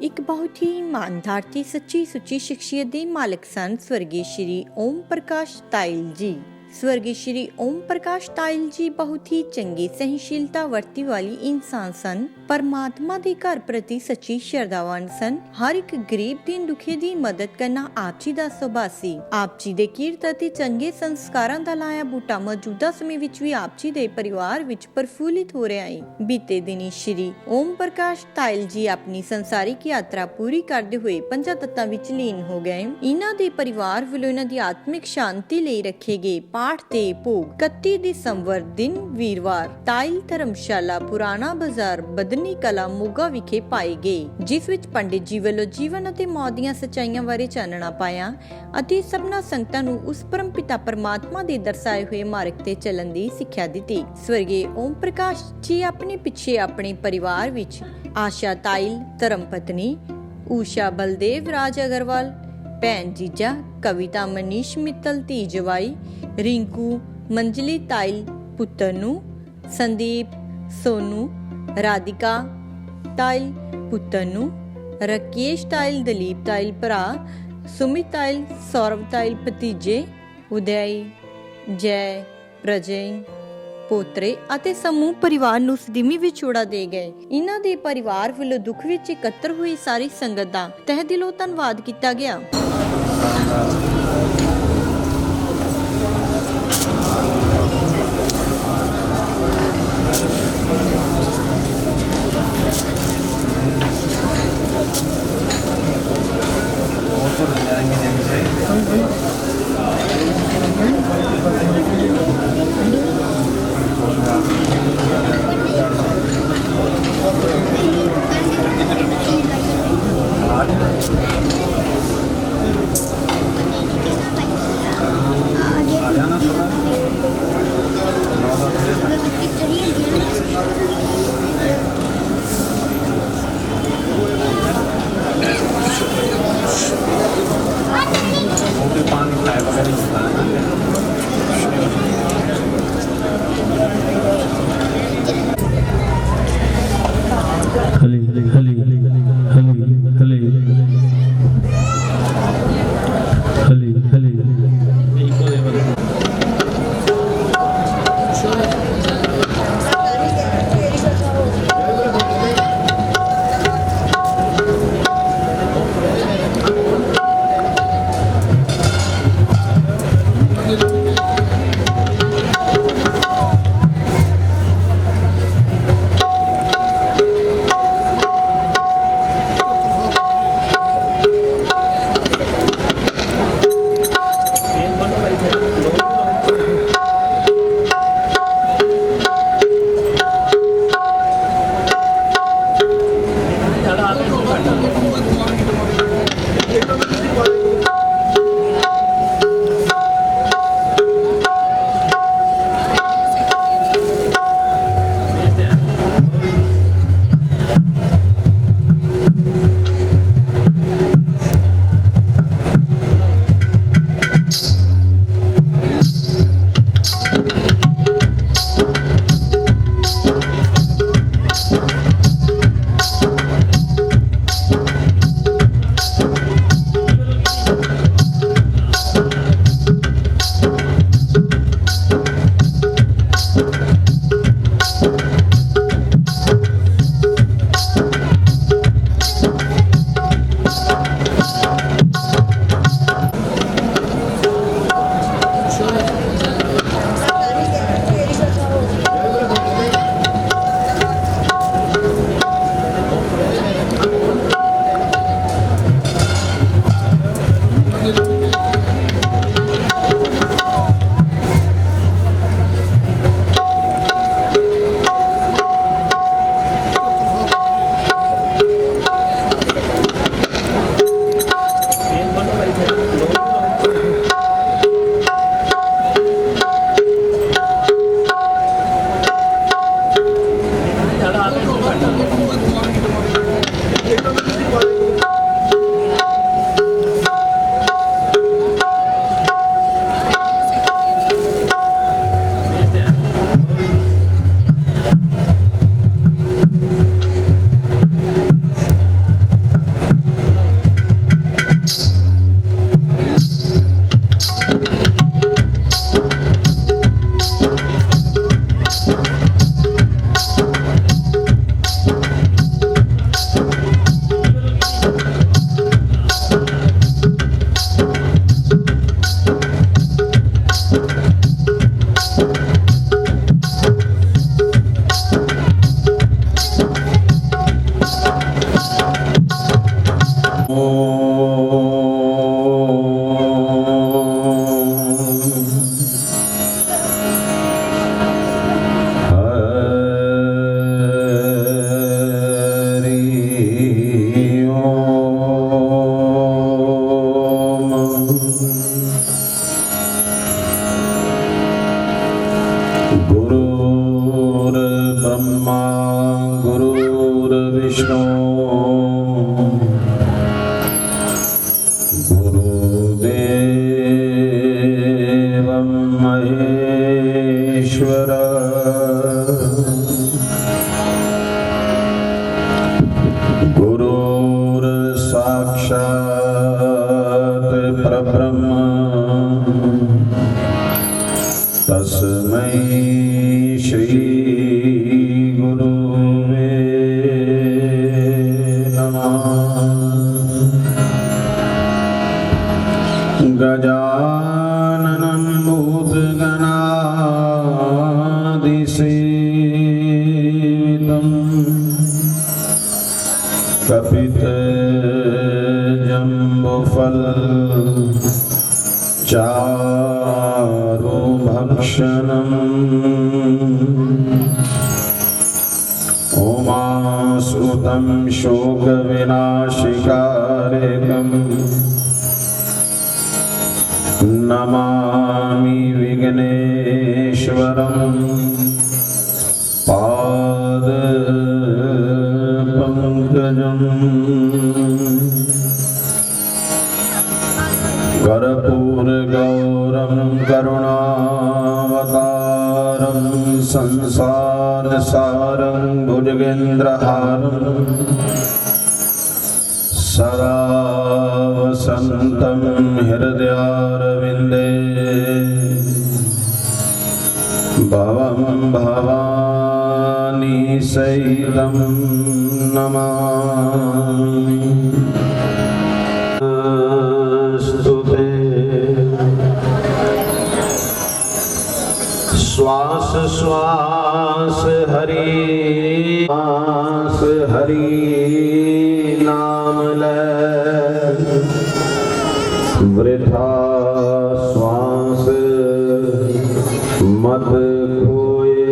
एक बहुत ही ईमानदार ते सच्ची सुची शख्सियत के मालिक सन स्वर्गीय श्री ओम प्रकाश तायल जी। स्वर्गीय श्री ओम प्रकाश तायल जी बहुत ही चंगी सहनशीलता वरती वाली इंसान सन। परमात्मा के घर प्रति सच्ची श्रद्धावान सन। हर एक गरीब दिन दुखी की मदद करना आप जी का सुभाव सी। आप जी के कीरत ते चंगे संस्कारां दा लाया बूटा मौजूदा समय विच भी आप जी के परिवार विच प्रफुल्लित हो रहा है। बीते दिनी श्री ओम प्रकाश तायल जी अपनी संसारिक यात्रा पूरी करते हुए पंजा तत्तां विच लीन हो गए। इन्हां दे परिवार वालों इन्हां दी आत्मिक शांति लई रखे गए पाठ ते भोग 31 दिसंबर दिन वीरवार तायल धर्मशाला पुराना बाजार बदनी कला मोगा विखे पाए गए, जिस विच पंडित जी वालों जीवन अते मौत दीआं सच्चाइयां बारे चानना पाया अते सबना संगतां नूं उस परम पिता परमात्मा दे दर्शाए हुए मार्ग ते चलन दी सिक्ख्या दित्ती। स्वर्गीय ओम प्रकाश जी अपने पिछे अपने परिवार विच आशा तायल धर्मपत्नी, ऊषा बलदेव राज अग्रवाल भैन जीजा, कविता मनीष मित्तल धी जवाई, रिंकू मंजली तायल पुत्तर नू, संदीप सोनू राधिका तायल पुत्तर नू, राकेश तायल दलीप तायल भरा, सुमित तायल सौरभ तायल भतीजे, उदय जय प्रजय पोतरे अते समूह परिवार नूं सदीमी विछोड़ा दे गए। इन्हां दे परिवार वालों दुख विच इकत्तर हुई सारी संगत दा तहे दिलों धन्नवाद किया गया। परमेश्वर गुरुर् साक्षात् परब्रह्म तस्मै श्री गुरुवे नमः। गजाननं भूतगणादिसेवितं कपितजम्बुफलचारुभक्षणम् उमासुतं शोकविनाशिकारकम् नमामि विघ्नेश्वरं पादपङ्कजम्। कर्पूरगौरं करुणावतारं संसारसारं भुजगेन्द्रहारं सदा वसन्तं हृदयारविन्दे भवं भवानी सहितं नमामि। स्तुते श्वास श्वास हरि श्वास हरि नाम ले वृथा श्वास मत खोए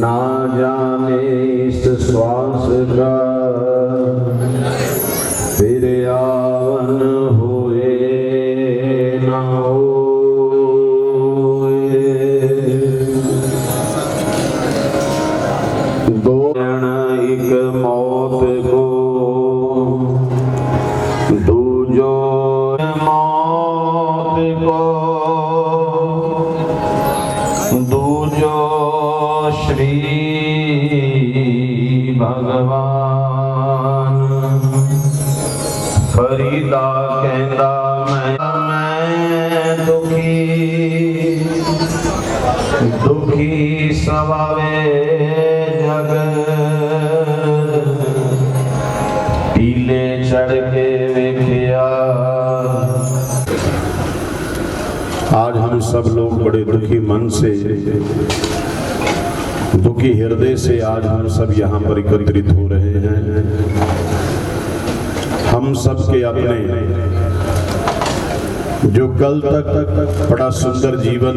ना जाने इस श्वास का फिर आवन होए ना होए। दो जन एक मौत को दूजो मौत को दूजो श्री भगवान फरीदा कहंदा मैं दुखी सवावे जग पीले चढ़ के वेखिया। आज हम सब लोग बड़े दुखी मन से दुखी हृदय से आज हम सब यहाँ पर एकत्रित हो रहे हैं। हम सब के अपने जो कल तक बड़ा सुंदर जीवन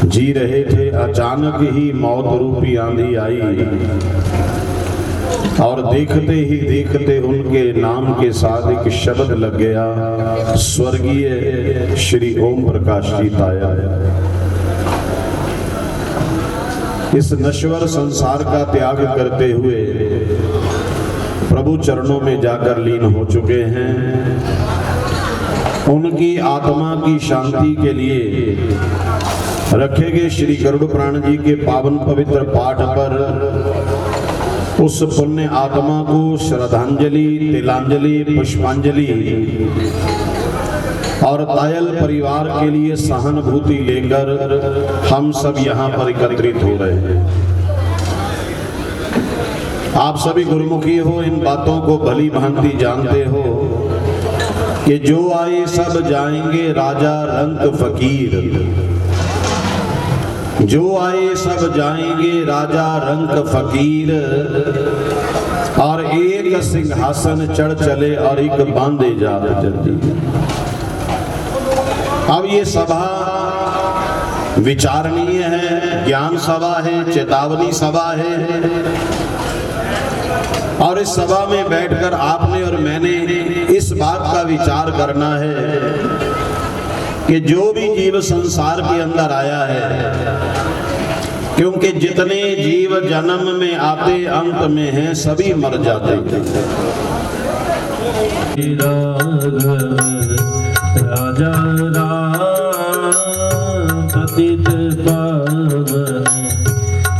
जी रहे थे, अचानक ही मौत रूपी आंधी आई और देखते ही देखते उनके नाम के साथ एक शब्द लग गया, स्वर्गीय श्री ओम प्रकाश जी ताया। इस नश्वर संसार का त्याग करते हुए प्रभु चरणों में जाकर लीन हो चुके हैं। उनकी आत्मा की शांति के लिए रखे गए श्री गरुड़ पुराण जी के पावन पवित्र पाठ पर उस पुण्य आत्मा को श्रद्धांजलि, तिलांजलि, पुष्पांजलि और तायल परिवार के लिए सहानुभूति लेकर हम सब यहाँ पर एकत्रित हो रहे हैं। आप सभी गुरुमुखी हो, इन बातों को भली भांति जानते हो कि जो आए सब जाएंगे राजा रंक फकीर, जो आए सब जाएंगे राजा रंक फकीर, और एक सिंहासन चढ़ चले और एक बांधे जा जल्दी। अब ये सभा विचारणीय है, ज्ञान सभा है, चेतावनी सभा है, और इस सभा में बैठकर आपने और मैंने इस बात का विचार करना है कि जो भी जीव संसार के अंदर आया है, क्योंकि जितने जीव जन्म में आते अंत में हैं सभी मर जाते हैं। राजा राम पतित पावन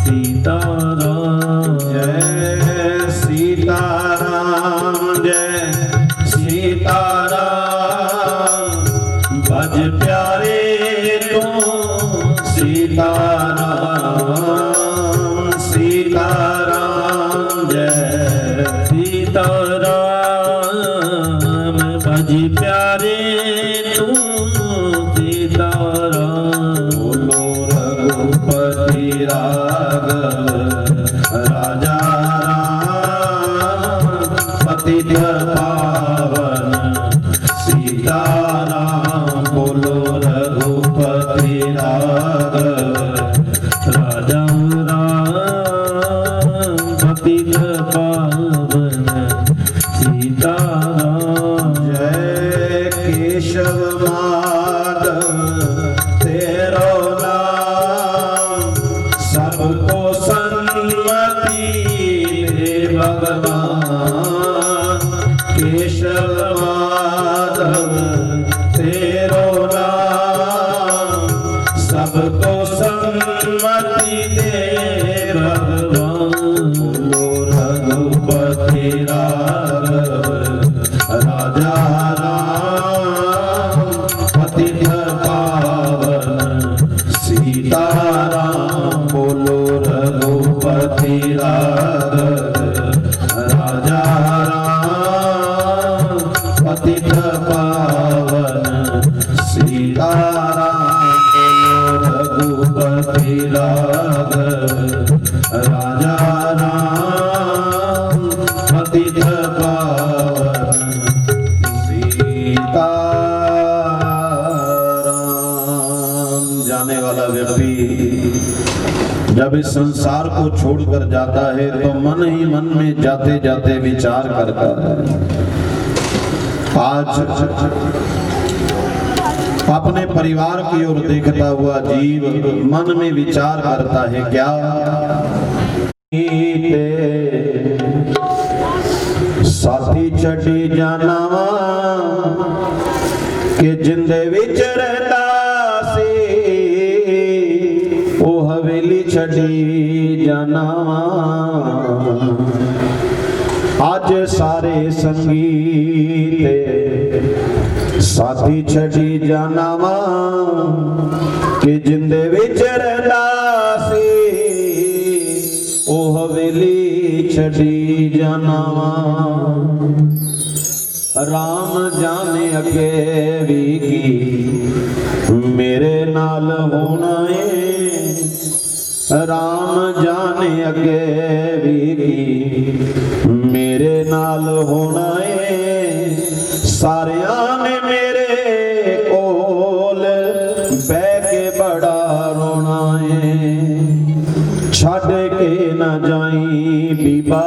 सीताराम। जय सीताराम जय सीताराम भज प्यारे तू सीताराम सीताराम जय सीताराम भज प्यारे तू सीताराम। बोलो रघुपति राघव राजा राम पतित पावन सीताराम। बोलो रघुपति राघव राजा राम पतित पावन सीताराम। जय केशव माधव तेरो नाम सबको सन्मति दे भगवान। केशव माधव तेरो नाम सबको सन्मति दे भगवान। बोलो रघुपति राघव राजा राम पतित पावन सीताराम। बोलो रघुपति राघव राजा राम पतित पावन सीताराम। बोलो रघुपति राघव राजा राम पतित पावन सीताराम। जाने वाला व्यक्ति जब इस संसार को छोड़कर जाता है तो मन ही मन में जाते जाते विचार करता है। आज अपने परिवार की ओर देखता हुआ जीव मन में विचार करता है क्या साथी छड़ी जानावा कि जिंदे विच रहता सी ओ हवेली छड़ी जानावा। आज सारे संगीत साथी छड़ी जानावा कि जिंदे विच रहता सी ओ हवेली छड़ी जानावा। राम जाने अगे भी की मेरे नाल होना है। राम जाने अगे भी की मेरे नाल होना है। सारिया ने मेरे कोल बह के बड़ा रोना है। छड़ के न जाई बीबा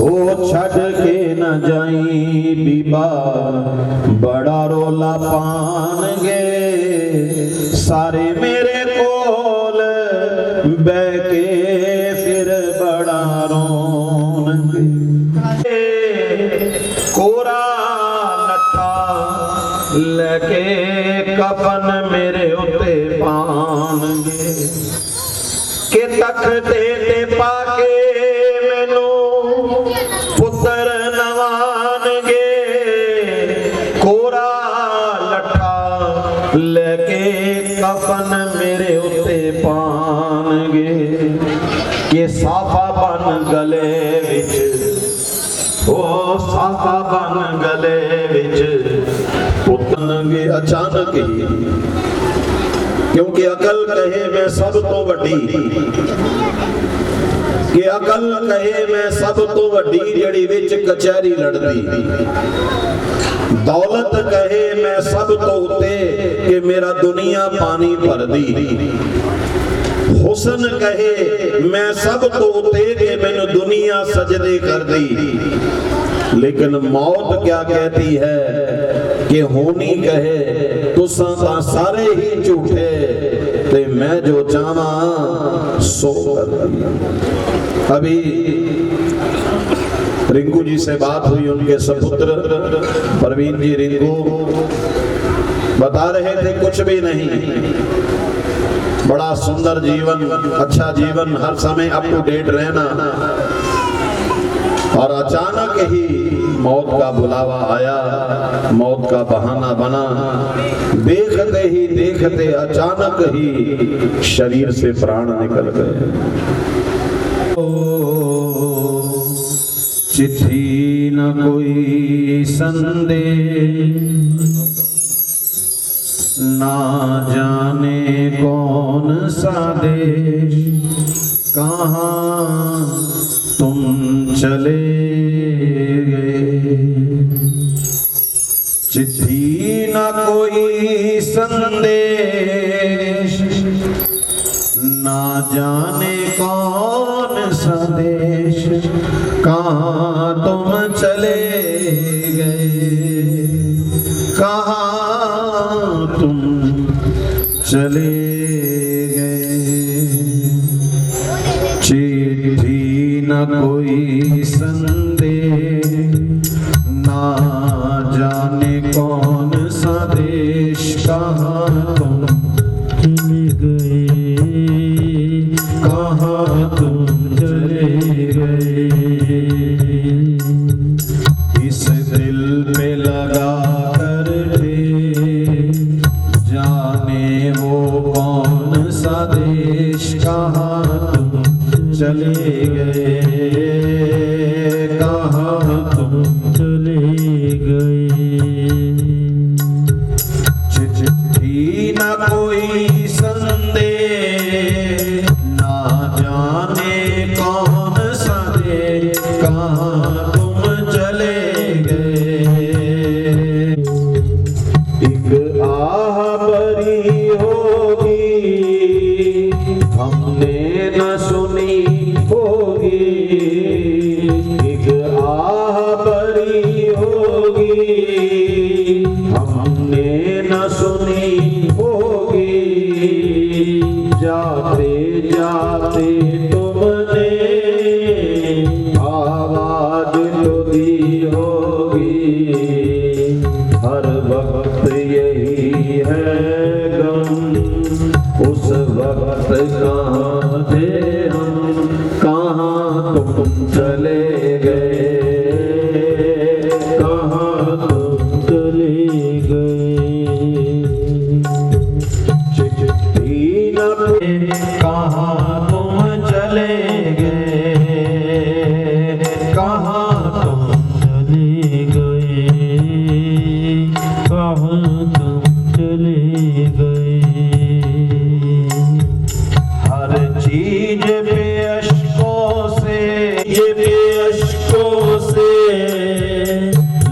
ओ छड़ के न जाई बीबा बड़ा रोला पानगे। सारे मेरे कोल बह के फिर बड़ा रोनगे। कोरा लट्ठा लेके कफन मेरे उत्ते पानगे कि तखते ते पाके मैनू पुत्र नवानगे। कोरा लट्ठा लेके कफन मेरे उत्ते पानगे कि साफा बन गले विच ओ साफा बन गले विच पुतनगे। अचानक ही क्योंकि अकल कहे मैं सब तो वड्डी कि अकल कहे मैं सब तो वड्डी जड़ी विच कचहरी लड़दी। दौलत कहे मैं सब तो उत्ते कि मेरा दुनिया पानी भरदी। हुसन कहे मैं सब तो उत्ते कि मैनू दुनिया सजदे करदी। लेकिन मौत क्या कहती है कि होनी कहे तुसां तां सारे ही झूठे ते मैं जो चाहवा सो कर। अभी रिंकू जी से बात हुई, उनके सपुत्र प्रवीण जी रिंकू बता रहे थे कुछ भी नहीं, बड़ा सुंदर जीवन, अच्छा जीवन, हर समय अप टू डेट रहना, और अचानक ही मौत का बुलावा आया, मौत का बहाना बना। देखते ही देखते अचानक ही शरीर से प्राण निकल गए। चिट्ठी न कोई संदेश, ना जाने कौन सा देश, कहाँ तुम चले गए। चिट्ठी न कोई संदेश, ना जाने कौन सा देश, कहाँ तुम चले गए, कहाँ तुम चले गए। चिट्ठी न कोई संदेश, ना जाने कौन सा देश, कहाँ तुम चले गए, कहाँ तुम चले गए। इस दिल पे लगा कर जाने वो कौन सा देश, कहाँ तुम चले गए, कहाँ तुम चले गए। चिट्ठी न कोई संदेश, ना जाने कौन सा देश, कहाँ तुम चले गए। एक आह भरी होगी, हमने न सुनी होगी, एक आह भरी होगी, हमने न सुनी होगी। जाते जाते तुमने आवाज तो दी होगी, हर वक्त यही है गम, उस वक्त कहाँ थे हम, कहाँ तुम चले गए, कहाँ तुम चले गए। चिट्ठी न कहाँ तुम चले गए, कहाँ तुम चले गए, कहाँ तुम चले गए। हर चीज बेअश्कों से, ये बेअश्कों से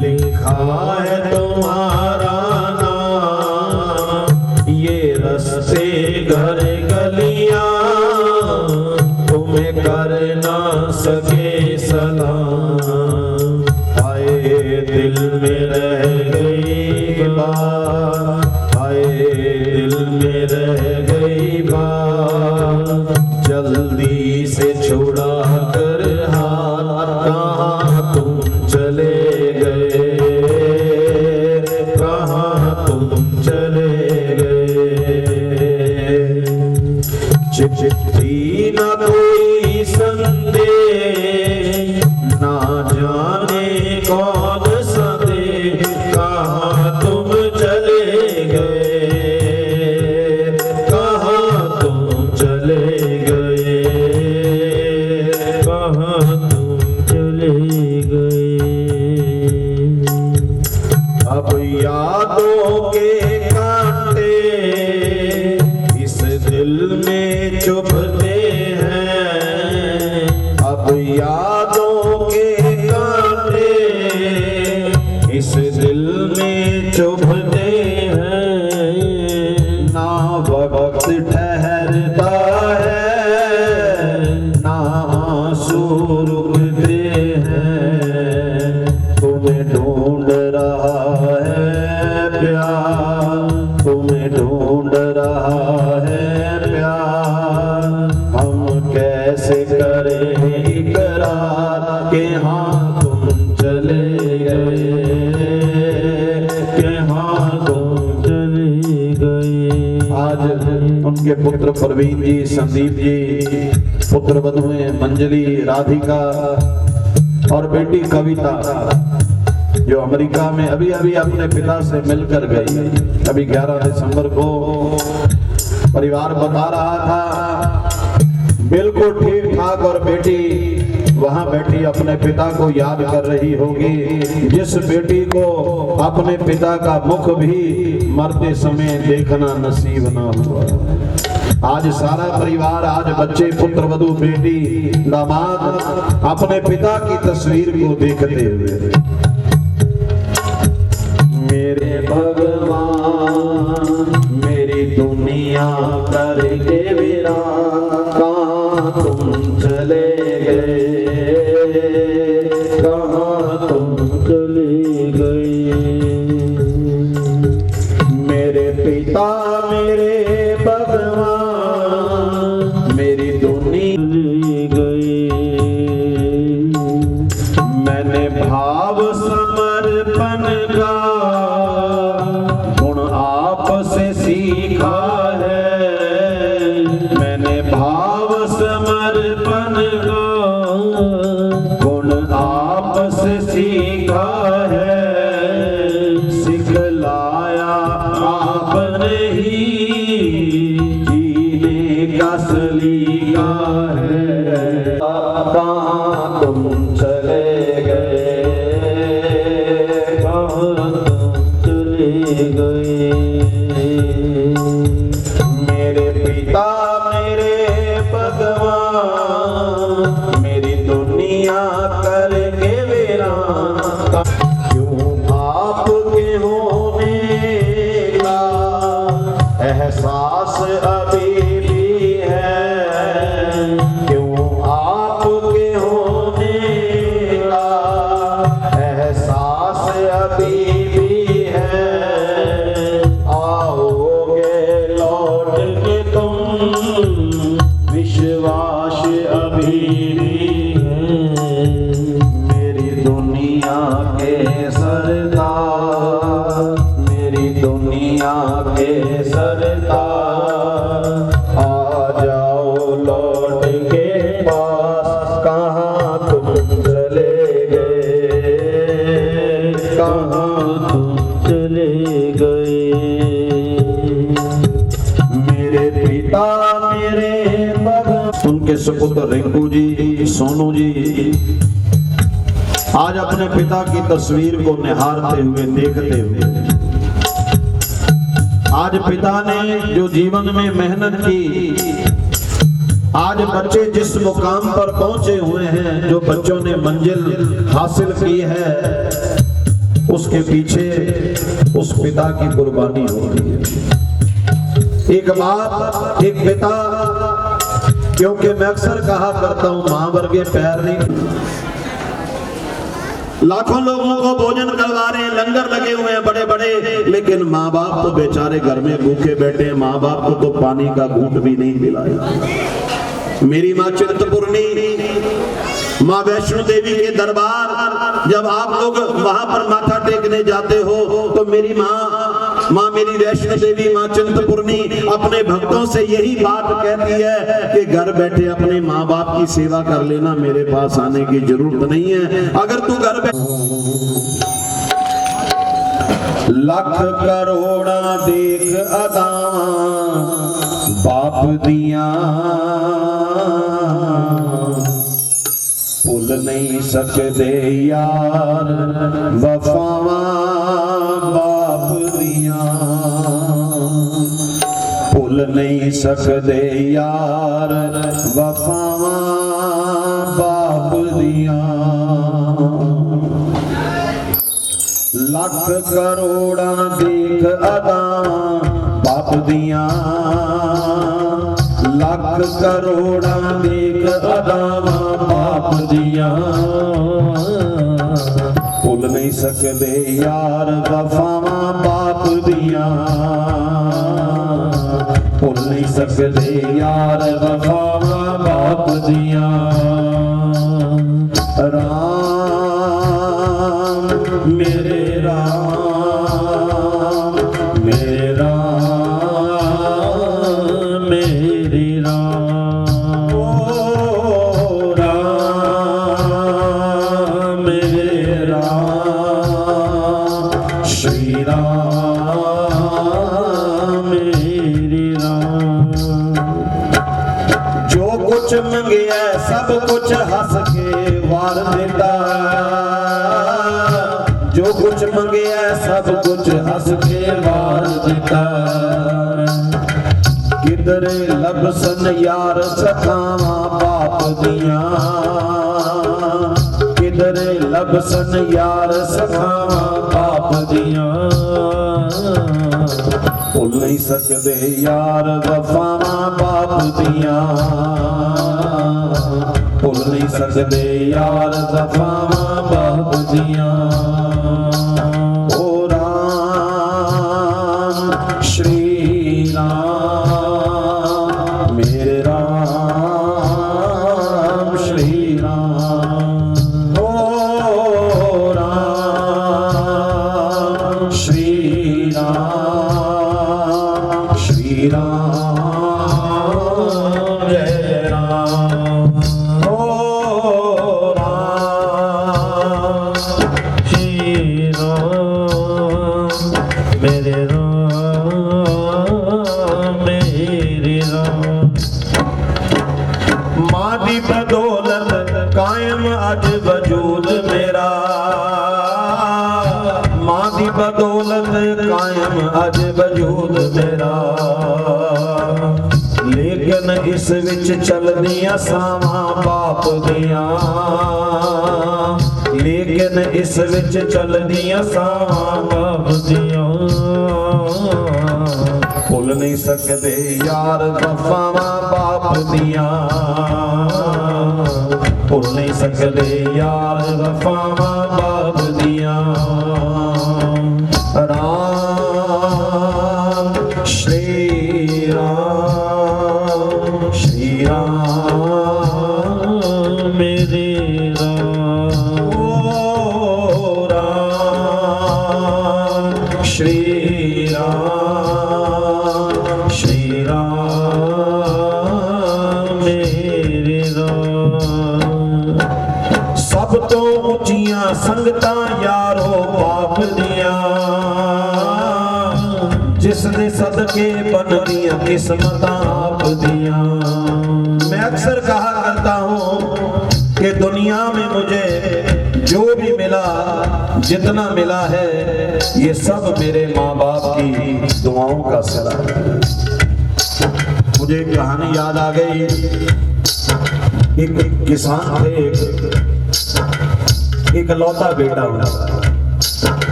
लिखा है तुम्हारा नाम, ये रस्ते घर गलियां तुम्हें कर ना सके सलाम। आए दिल में रह गई बात, आए दिल में रह गई बात, जल्दी से छुड़ा कर हाथ, कहाँ तुम चले गए, कहाँ तुम चले गए। चिट्ठी न कोई संदेश, ना जाने कौन सा देश, कहाँ तुम चले गए, कहाँ तुम चले गए, कहाँ तुम चले गए। अब यादों के कांटे इस दिल में चुभते हैं, अब यादों के कांटे इस दिल में चुभते हैं। ना वक्त ठहरता है, ना आंसू रुकते हैं, तुम्हें ढूंढ रहा है प्यार, तुम्हें ढूंढ रहा है प्यार। हम कैसे करें इकरार कि हाँ तुम चले गए, उनके पुत्र प्रवीण जी, संदीप जी, पुत्र वधुएं मंजली, राधिका और बेटी कविता जो अमेरिका में अभी अभी अपने पिता से मिलकर गई। अभी 11 दिसंबर को परिवार बता रहा था बिल्कुल ठीक ठाक, और बेटी वहां बैठी अपने पिता को याद कर रही होगी, जिस बेटी को अपने पिता का मुख भी मरते समय देखना नसीब ना हुआ। आज सारा परिवार, आज बच्चे, पुत्र वधू, बेटी, दामाद अपने पिता की तस्वीर को देखते हुए मेरे भगवान मेरी दुनिया करके वीरान, कहाँ तुम चले गए, कहाँ तुम चले गए। मेरे पिता मेरे भगवान मेरी दुनिया चले गए। मैंने भाव समर्पण का गुण आप से सीखा है, मैंने भाव समर्पण का गुण आप से सीखा है, सिखलाया आपने ही जीने का सलीका है। कहाँ तुम चले गए, कहाँ तुम चले गए। मेरे पिता मेरे भगवान मेरी दुनिया करके वीरान, क्यों आपके होने का एहसास अभी भी है, क्यों आपके होने का एहसास अभी भी है, आओगे लौट के तुम विश्वास अभी भी है। मेरी दुनिया के सरदार, मेरी दुनिया के सरदार, आ जाओ लौट के पास, कहाँ तुम चले गए, कहाँ तुम चले गए। मेरे पिता मेरे भगवान। उनके सुपुत्र रिंकू जी, सोनू जी आज अपने पिता की तस्वीर को निहारते हुए, देखते हुए, आज पिता ने जो जीवन में मेहनत की, आज बच्चे जिस मुकाम पर पहुंचे हुए हैं, जो बच्चों ने मंजिल हासिल की है, उसके पीछे उस पिता की कुर्बानी होती है। एक बाप, एक पिता, क्योंकि मैं अक्सर कहा करता हूं मां वर्गे पैर नहीं। लाखों लोगों को भोजन करवा रहे हैं, लंगर लगे हुए हैं बड़े बड़े, लेकिन माँ बाप तो बेचारे घर में भूखे बैठे हैं, माँ बाप को तो पानी का घूंट भी नहीं मिलाया। मेरी माँ चिंतपूर्णी, माँ वैष्णो देवी के दरबार जब आप लोग वहां पर माथा टेकने जाते हो तो मेरी माँ मेरी वैष्णो देवी माँ चिंतपूर्णी अपने भक्तों से यही बात कहती है कि घर बैठे अपने माँ बाप की सेवा कर लेना, मेरे पास आने की जरूरत नहीं है। अगर तू घर लख करोड़ा देख अदावां बाप दिया भुल नहीं सकते यार वफावां बाप दिया, भुल नहीं सकते यार वफावां बाप दिया। लख करोड़ा देख अदावां बाप दिया, लख करोड़ा देख अदावां बाप दिया, भुल नहीं सकते यार वफावां बाप दिया, भुल नहीं सकते यार वफावां बाप दिया। राम मेरे राम, मेरे राम कुछ हंस के वार देता, जो कुछ मंगे सब कुछ हंस के वार देता। किधरे लबसन यार सखावा बाप दिया, किधरे लबसन यार सखावा बाप दिया। भुल नहीं सकते यार वफावा बाप दिया, भुल नहीं सकते यार वफावा बाप दिया। ओ राम श्री राम मेरे राम श्री राम। ओ राम श्री राम श्री राम जय राम। ओ राम श्री राम मेरे राम मेरे राम। माँ दी बदौलत कायम अज वजूद मेरा, माँ दी बदौलत कायम अज वजूद मेरा। लेकिन इस विच चलदियां सावां बाप दियां, लेकिन इस विच चलदियां सावां बाप दियां। भुल नहीं सकते यार वफावा बाप दिया, भुल नहीं सकते यार वफावा बाप दिया। राम श्री राम श्री राम मेरे राम। ओ राम श्री राम श्री राम मेरे राम। सब तो ऊंचियां संगतां यारो बाप दियां, जिस दे सदके बनदियां किस्मतां आप दियां। मैं अक्सर कहा करता हूं कि दुनिया में मुझे जो भी मिला, जितना मिला है, ये सब मेरे माँ बाप की दुआओं का सिला है। मुझे एक कहानी याद आ गई। एक किसान थे, एक लौता बेटा हुआ।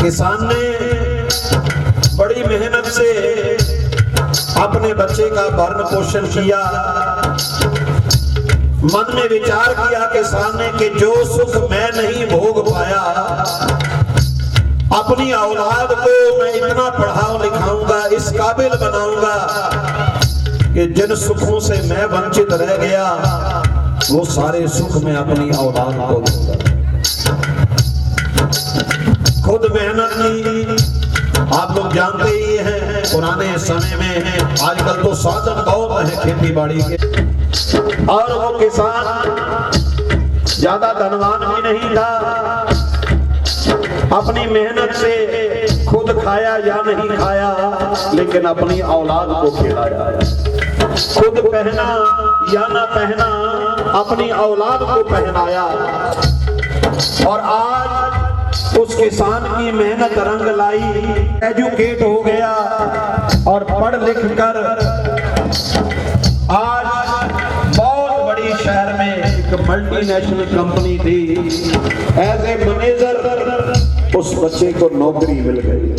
किसान ने बड़ी मेहनत से अपने बच्चे का भरण पोषण किया। मन में विचार किया किसान ने कि जो सुख मैं नहीं भोग पाया, अपनी औलाद को मैं इतना पढ़ाऊं लिखाऊंगा, इस काबिल बनाऊंगा कि जिन सुखों से मैं वंचित रह गया, वो सारे सुख मैं अपनी औलाद को दूंगा। खुद मेहनत की, आप लोग जानते ही हैं, पुराने समय में आजकल तो साधन बहुत है खेती बाड़ी के, और वो किसान ज्यादा धनवान भी नहीं था। अपनी मेहनत से खुद खाया या नहीं खाया, लेकिन अपनी औलाद को खिलाया। खुद पहना या ना पहना, अपनी औलाद को पहनाया। और आज उस किसान की मेहनत रंग लाई, एजुकेट हो गया और पढ़ लिख कर आज बहुत बड़ी शहर में एक मल्टीनेशनल कंपनी थी, एज ए मैनेजर उस बच्चे को नौकरी मिल गई।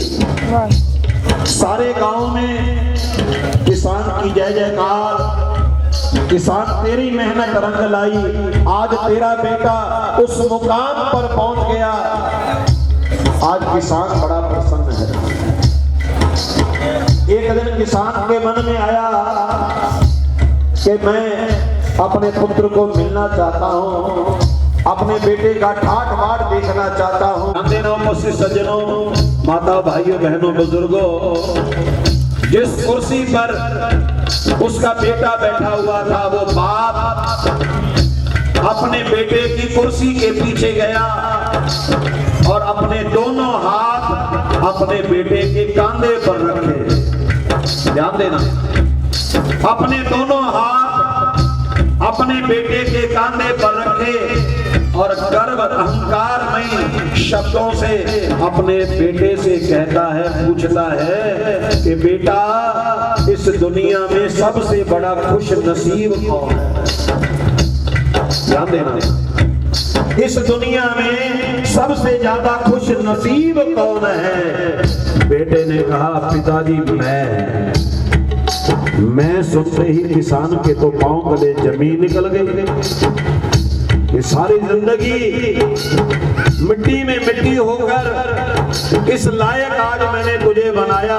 सारे गांव में किसान की जय जयकार, किसान तेरी मेहनत रंग लाई, आज तेरा बेटा उस मुकाम पर पहुंच गया। आज किसान बड़ा प्रसन्न है। एक दिन किसान के मन में आया कि मैं अपने पुत्र को मिलना चाहता हूं, अपने बेटे का ठाट बाट देखना चाहता हूं। सज्जनों, माता भाइयों बहनों बुजुर्गों, जिस कुर्सी पर उसका बेटा बैठा हुआ था, वो बाप अपने बेटे की कुर्सी के पीछे गया और अपने दोनों हाथ अपने बेटे के कांधे पर रखे। ध्यान देना, अपने दोनों हाथ अपने बेटे के कांधे पर रखे और गर्व अहंकारमय शब्दों से अपने बेटे से कहता है, पूछता है कि बेटा इस दुनिया में सबसे बड़ा खुश नसीब कौन है? ध्यान देना, इस दुनिया में सबसे ज्यादा खुश नसीब कौन है? बेटे ने कहा, पिताजी मैं सुनते ही किसान के तो पांव तले जमीन निकल गई। ये सारी जिंदगी मिट्टी में मिट्टी होकर इस लायक आज मैंने तुझे बनाया।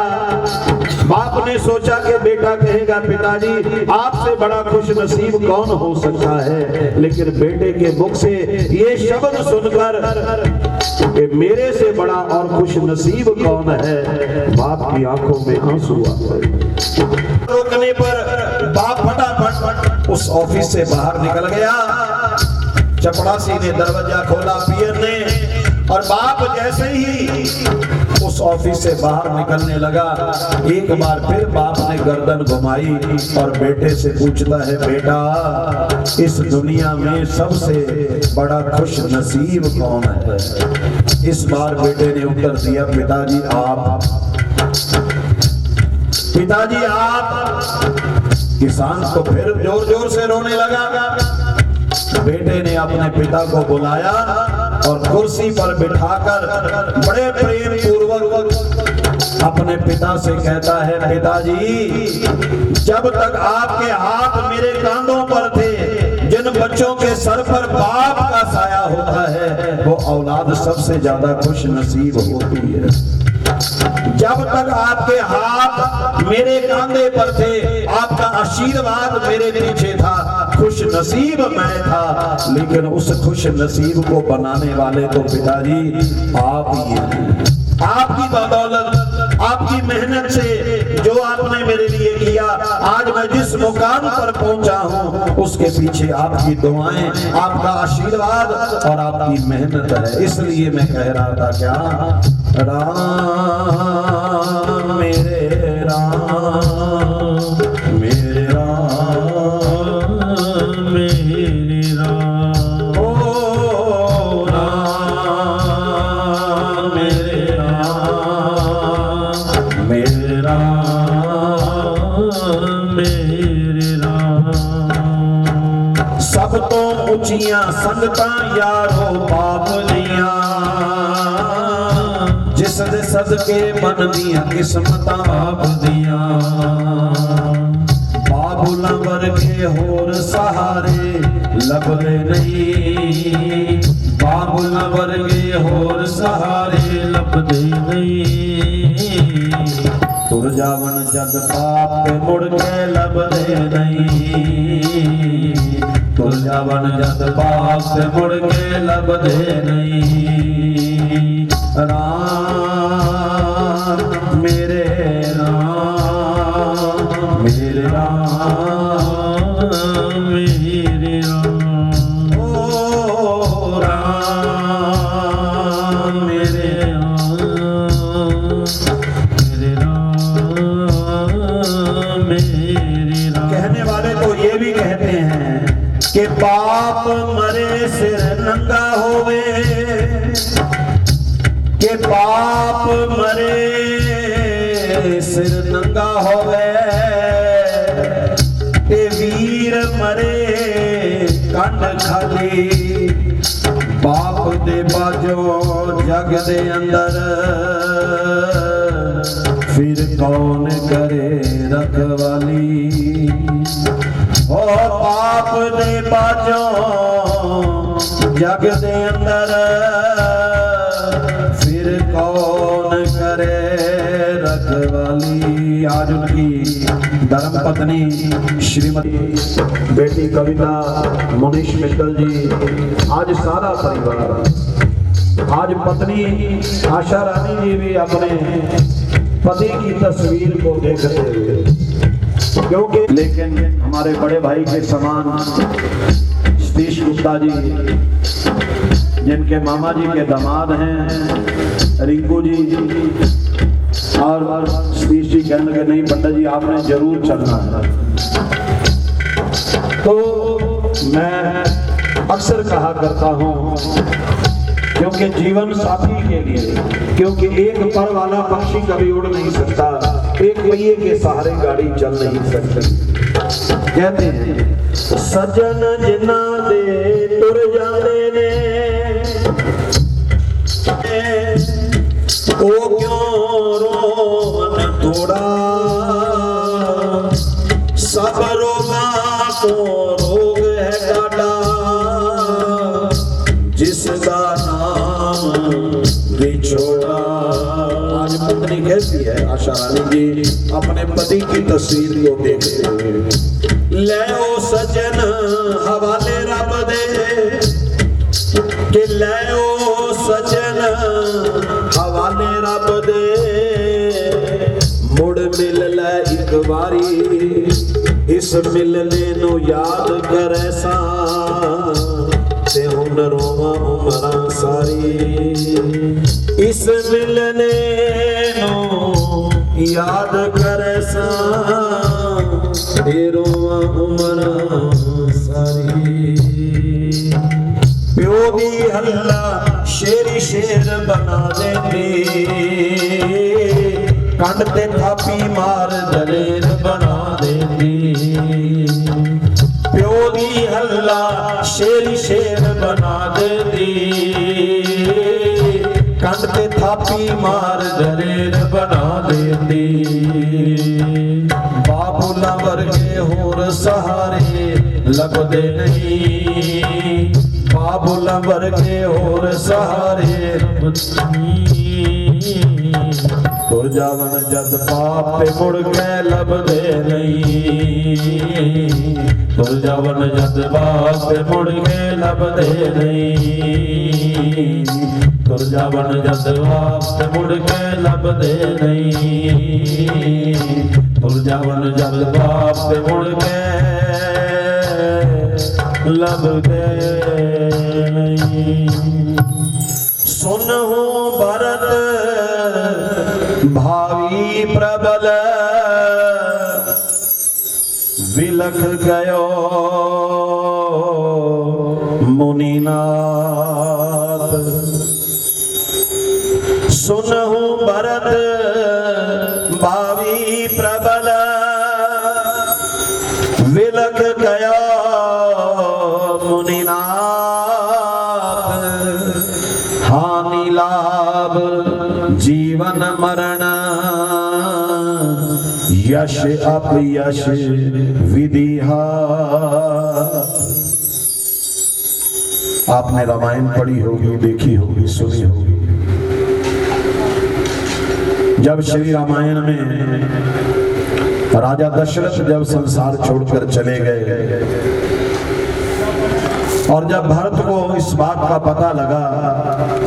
बाप ने सोचा कि बेटा कहेगा, पिताजी आपसे बड़ा खुश नसीब कौन हो सकता है, लेकिन बेटे के मुख से ये शब्द सुनकर कि मेरे से बड़ा और खुश नसीब कौन है, बाप की आंखों में आंसू आ गए। रोकने पर बाप फटाफट उस ऑफिस से बाहर निकल गया। चपड़ासी ने दरवाजा खोला, पियर ने, और बाप जैसे ही उस ऑफिस से बाहर निकलने लगा, एक बार फिर बाप ने गर्दन घुमाई और बेटे से पूछता है, बेटा इस दुनिया में सबसे बड़ा खुश नसीब कौन है? इस बार बेटे ने उत्तर दिया, पिताजी आप। किसान तो फिर जोर जोर से रोने लगा। बेटे ने अपने पिता को बुलाया और कुर्सी पर बिठाकर बड़े प्रेम पूर्वक अपने पिता से कहता है, पिताजी जब तक आपके हाथ मेरे कांधों पर थे, जिन बच्चों के सर पर बाप का साया होता है वो औलाद सबसे ज्यादा खुश नसीब होती है। जब तक आपके हाथ मेरे कांधे पर थे, आपका आशीर्वाद मेरे पीछे था, खुश नसीब मैं था, लेकिन उस खुश नसीब को बनाने वाले तो पिताजी आप ही हैं। आपकी बदौलत, आपकी मेहनत से जो आपने मेरे लिए किया, आज मैं जिस मुकाम पर पहुंचा हूं उसके पीछे आपकी दुआएं, आपका आशीर्वाद और आपकी मेहनत है। इसलिए मैं कह रहा था, क्या राम मेरे राम मेरे राम मेरे राम, ओ राम मेरे राम मेरे मेरे राम। सब तो ऊंचियां संगतां यारो बाप दियां, जिस दे सदके मन दियां किस्मतां आप दियां। बाबुला वर्गे होर सहारे लभदे नहीं, बाबुला वर्गे होर सहारे लभदे नहीं। तुर जावन जद पाप मुड़ के लभदे नहीं, तुर जावन जद पाप मुड़ के लभदे नहीं। राम मेरे राम मेरे राम मेरे राम, ओ राम मेरे मेरे राम मेरे राम। कहने वाले तो ये भी कहते हैं कि बाप मरे सिर नंगा होवे, के बाप मरे सिर नंगा होवे, ते वीर मरे कंड खाली। बाप दे बाजो जग दे अंदर, फिर कौन करे रखवाली। ओ बाप दे बाजो जग दे अंदर, फिर कौन करे रखवाली। आज उनकी धर्म पत्नी श्रीमती बेटी कविता मुनीश मित्तल जी, आज सारा परिवार, आज पत्नी आशा रानी जी भी अपने पति की तस्वीर को देखते हुए, क्योंकि लेकिन हमारे बड़े भाई के समान सतीश गुप्ता जी, जिनके मामा जी के दामाद हैं रिंकू जी, और सतीश जी कहने लगे नहीं पंडित जी आपने जरूर चलना है। तो मैं अक्सर कहा करता हूँ, क्योंकि जीवन साथी के लिए, क्योंकि एक पर वाला पक्षी कभी उड़ नहीं सकता, एक पहिए के सहारे गाड़ी चल नहीं सकती। कहते हैं सजन जिन्ना दे तुर जाने ने, ओ क्यों रोवन तोड़ा, सब रोगा को रोग है डाटा, जिसका नाम बिछोड़ा। आज पत्नी कैसी है आशा रानी जी अपने पति की तस्वीर को देखते हुए, ले ओ सजन हवाले रब दे, कि ले ओ सजन हवाले रब दे, मुड़ मिल ले एक बारी, इस मिलने नु याद करे सा, ते हुन रोवा उमरा सारी, इस मिलने नु याद करे सा, ते रोवा उमरा सारी। प्यो दी हल्ला शेरी शेर बना देंदी, कंड ते थापी मार दलेर बना देंदी, प्यो दी हल्ला शेरी शेर बना देंदी, कंड ते थापी मार दलेर बना देंदी। बाबूला वर्गे होर सहारे लगदे नहीं, बाबूला वर्गे होर सहारे तुर जावन जद पाप पे मुड़ के लभदे नहीं, तुर जावन जद पाप पे मुड़ के लभदे नहीं, तुर जावन जद पाप पे मुड़ के लभदे नहीं, तुर जावन जद पाप पे मुड़ के लभदे नहीं। सुन हो भरत भावी प्रबल, विलख गयो मुनिनाथ, सुन हो भरत भावी प्रबल, विलख गयो मुनिनाथ, हानि लाभ जीवन मरण, यश अपयश विधिहा। आपने रामायण पढ़ी होगी, देखी होगी, सुनी होगी। जब श्री रामायण में राजा दशरथ जब संसार छोड़कर चले गए और जब भरत को इस बात का पता लगा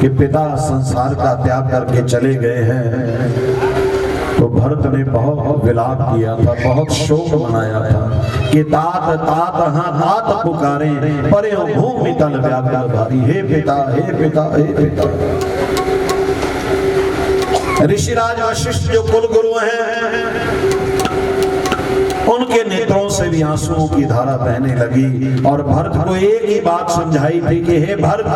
कि पिता संसार का त्याग करके चले गए हैं, तो भरत ने बहुत विलाप किया था, बहुत शोक मनाया था कि तात तात हाँ तात पुकारे, परे भूमि तल व्याकुल भारी, हे पिता हे पिता हे पिता। ऋषिराज वशिष्ठ जो कुल गुरु हैं, उनके नेत्रों से भी आंसुओं की धारा बहने लगी और भरत को एक ही बात समझाई थी कि हे भरत,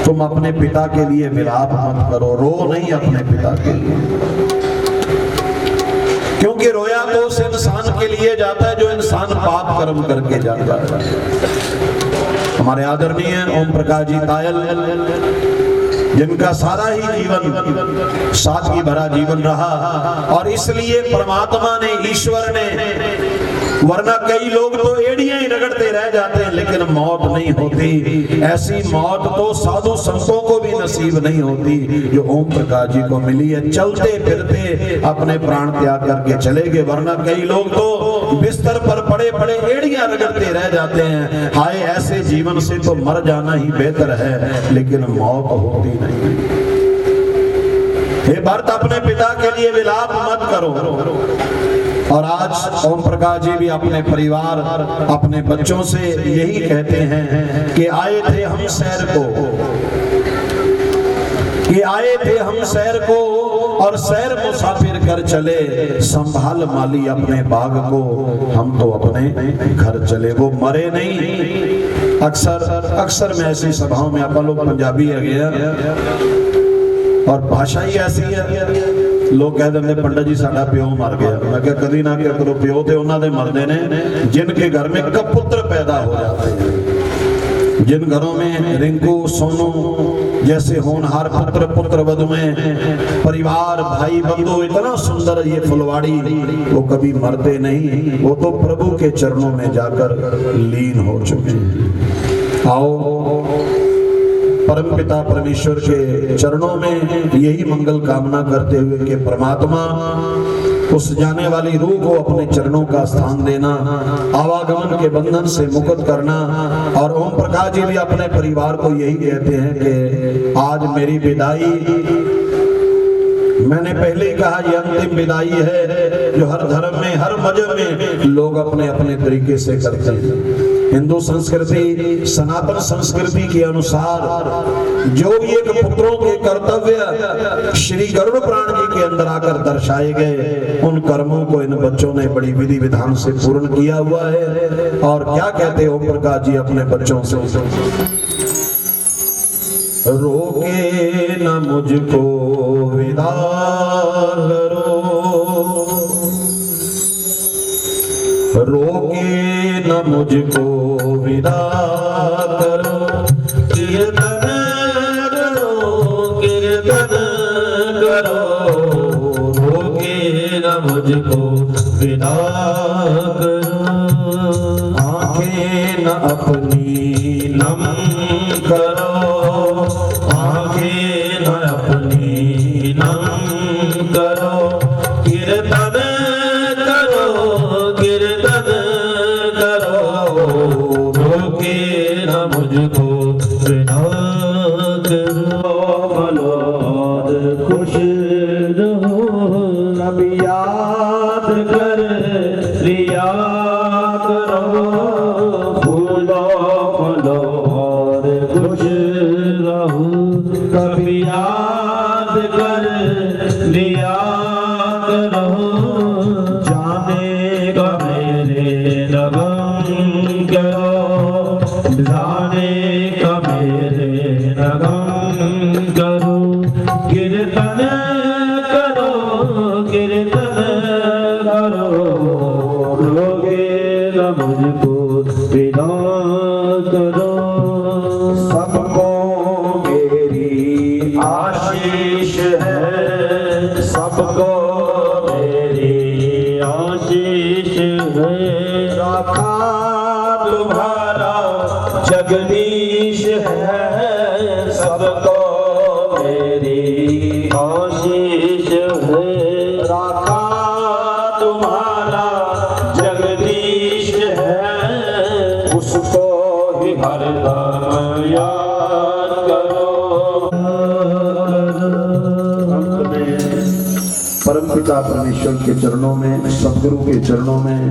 तुम अपने पिता के लिए विलाप मत करो, रो नहीं अपने पिता के लिए, क्योंकि रोया तो उस इंसान के लिए जाता है जो इंसान पाप कर्म करके जाता है। हमारे आदरणीय ओम प्रकाश जी तायल, जिनका सारा ही जीवन सादगी भरा जीवन रहा, और इसलिए परमात्मा ने, ईश्वर ने, वरना कई लोग तो एड़ियां ही रगड़ते रह जाते हैं लेकिन मौत नहीं होती। ऐसी मौत तो साधु संतों को भी नसीब नहीं होती जो ओम प्रकाश जी को मिली है। चलते फिरते अपने प्राण त्याग करके चले गए, वरना कई लोग तो बिस्तर पर पड़े पड़े एड़ियां रगड़ते रह जाते हैं। हाय, ऐसे जीवन से तो मर जाना ही बेहतर है, लेकिन मौत होती नहीं। हे भरत, अपने पिता के लिए विलाप मत करो। और आज ओम प्रकाश जी भी अपने परिवार, अपने बच्चों से यही कहते हैं कि आए थे हम शहर को, कि आए थे हम शहर को और सैर मुसाफिर कर चले, संभाल माली अपने बाग को, हम तो अपने घर चले। वो मरे नहीं। अक्सर मैं ऐसी सभाओं में, अपन लोग पंजाबी है गया और भाषा ही ऐसी है, लोग कह देंगे पंडित जी साडा प्यो मर गया। मैं क्या कभी ना क्या करो, प्यो तो उन्होंने मरते ने जिनके घर में कपुत्र पैदा हो जाते हैं। जिन घरों में रिंकू सोनू जैसे होनहार पुत्र पुत्र वधुएं, परिवार भाई बंधु इतना सुंदर ये फुलवाड़ी, वो कभी मरते नहीं, वो तो प्रभु के चरणों में जाकर लीन हो चुके हैं। आओ परमपिता परमेश्वर के चरणों में यही मंगल कामना करते हुए कि परमात्मा उस जाने वाली रूह को अपने चरणों का स्थान देना, आवागमन के बंधन से मुक्त करना। और ओम प्रकाश जी भी अपने परिवार को यही कहते हैं कि आज मेरी विदाई, मैंने पहले ही कहा ये अंतिम विदाई है जो हर धर्म में हर मजहब में लोग अपने अपने तरीके से करते हैं। हिंदू संस्कृति सनातन संस्कृति के अनुसार जो भी एक पुत्रों के कर्तव्य श्री गरुड़ पुराण जी के अंदर आकर दर्शाए गए, उन कर्मों को इन बच्चों ने बड़ी विधि विधान से पूर्ण किया हुआ है। और क्या कहते ओम प्रकाश जी अपने बच्चों से, रोके न मुझको विदा करो, रोके न मुझको विदा करो, कीर्तन करो कीर्तन करो, रोके न मुझको विदा करो, आंखें न अपनी नम करो, आंखें न अपनी नम करो, कीर्तन करो कीर्तन करो, रोके न मुझको विदा करो। मनोद खुश रहो, अब याद कर लिया करो, फूलो फलो और खुश रहो, कभी याद कर लिया करो, जाने का मेरे लगन करो, जाने का मेरे लगन करो, कीर्तन करो कीर्तन करो, रोगे न मुझको विदा करो। सबको मेरी आशीष है, सबको मेरी आशीष है, राखा तुम्हारा जगदीश है, सबको मेरी आशीष है, राखा तुम्हारा जगदीश है, उसको ही हरदम याद करो। परमपिता परमेश्वर के चरणों में, सतगुरु के चरणों में,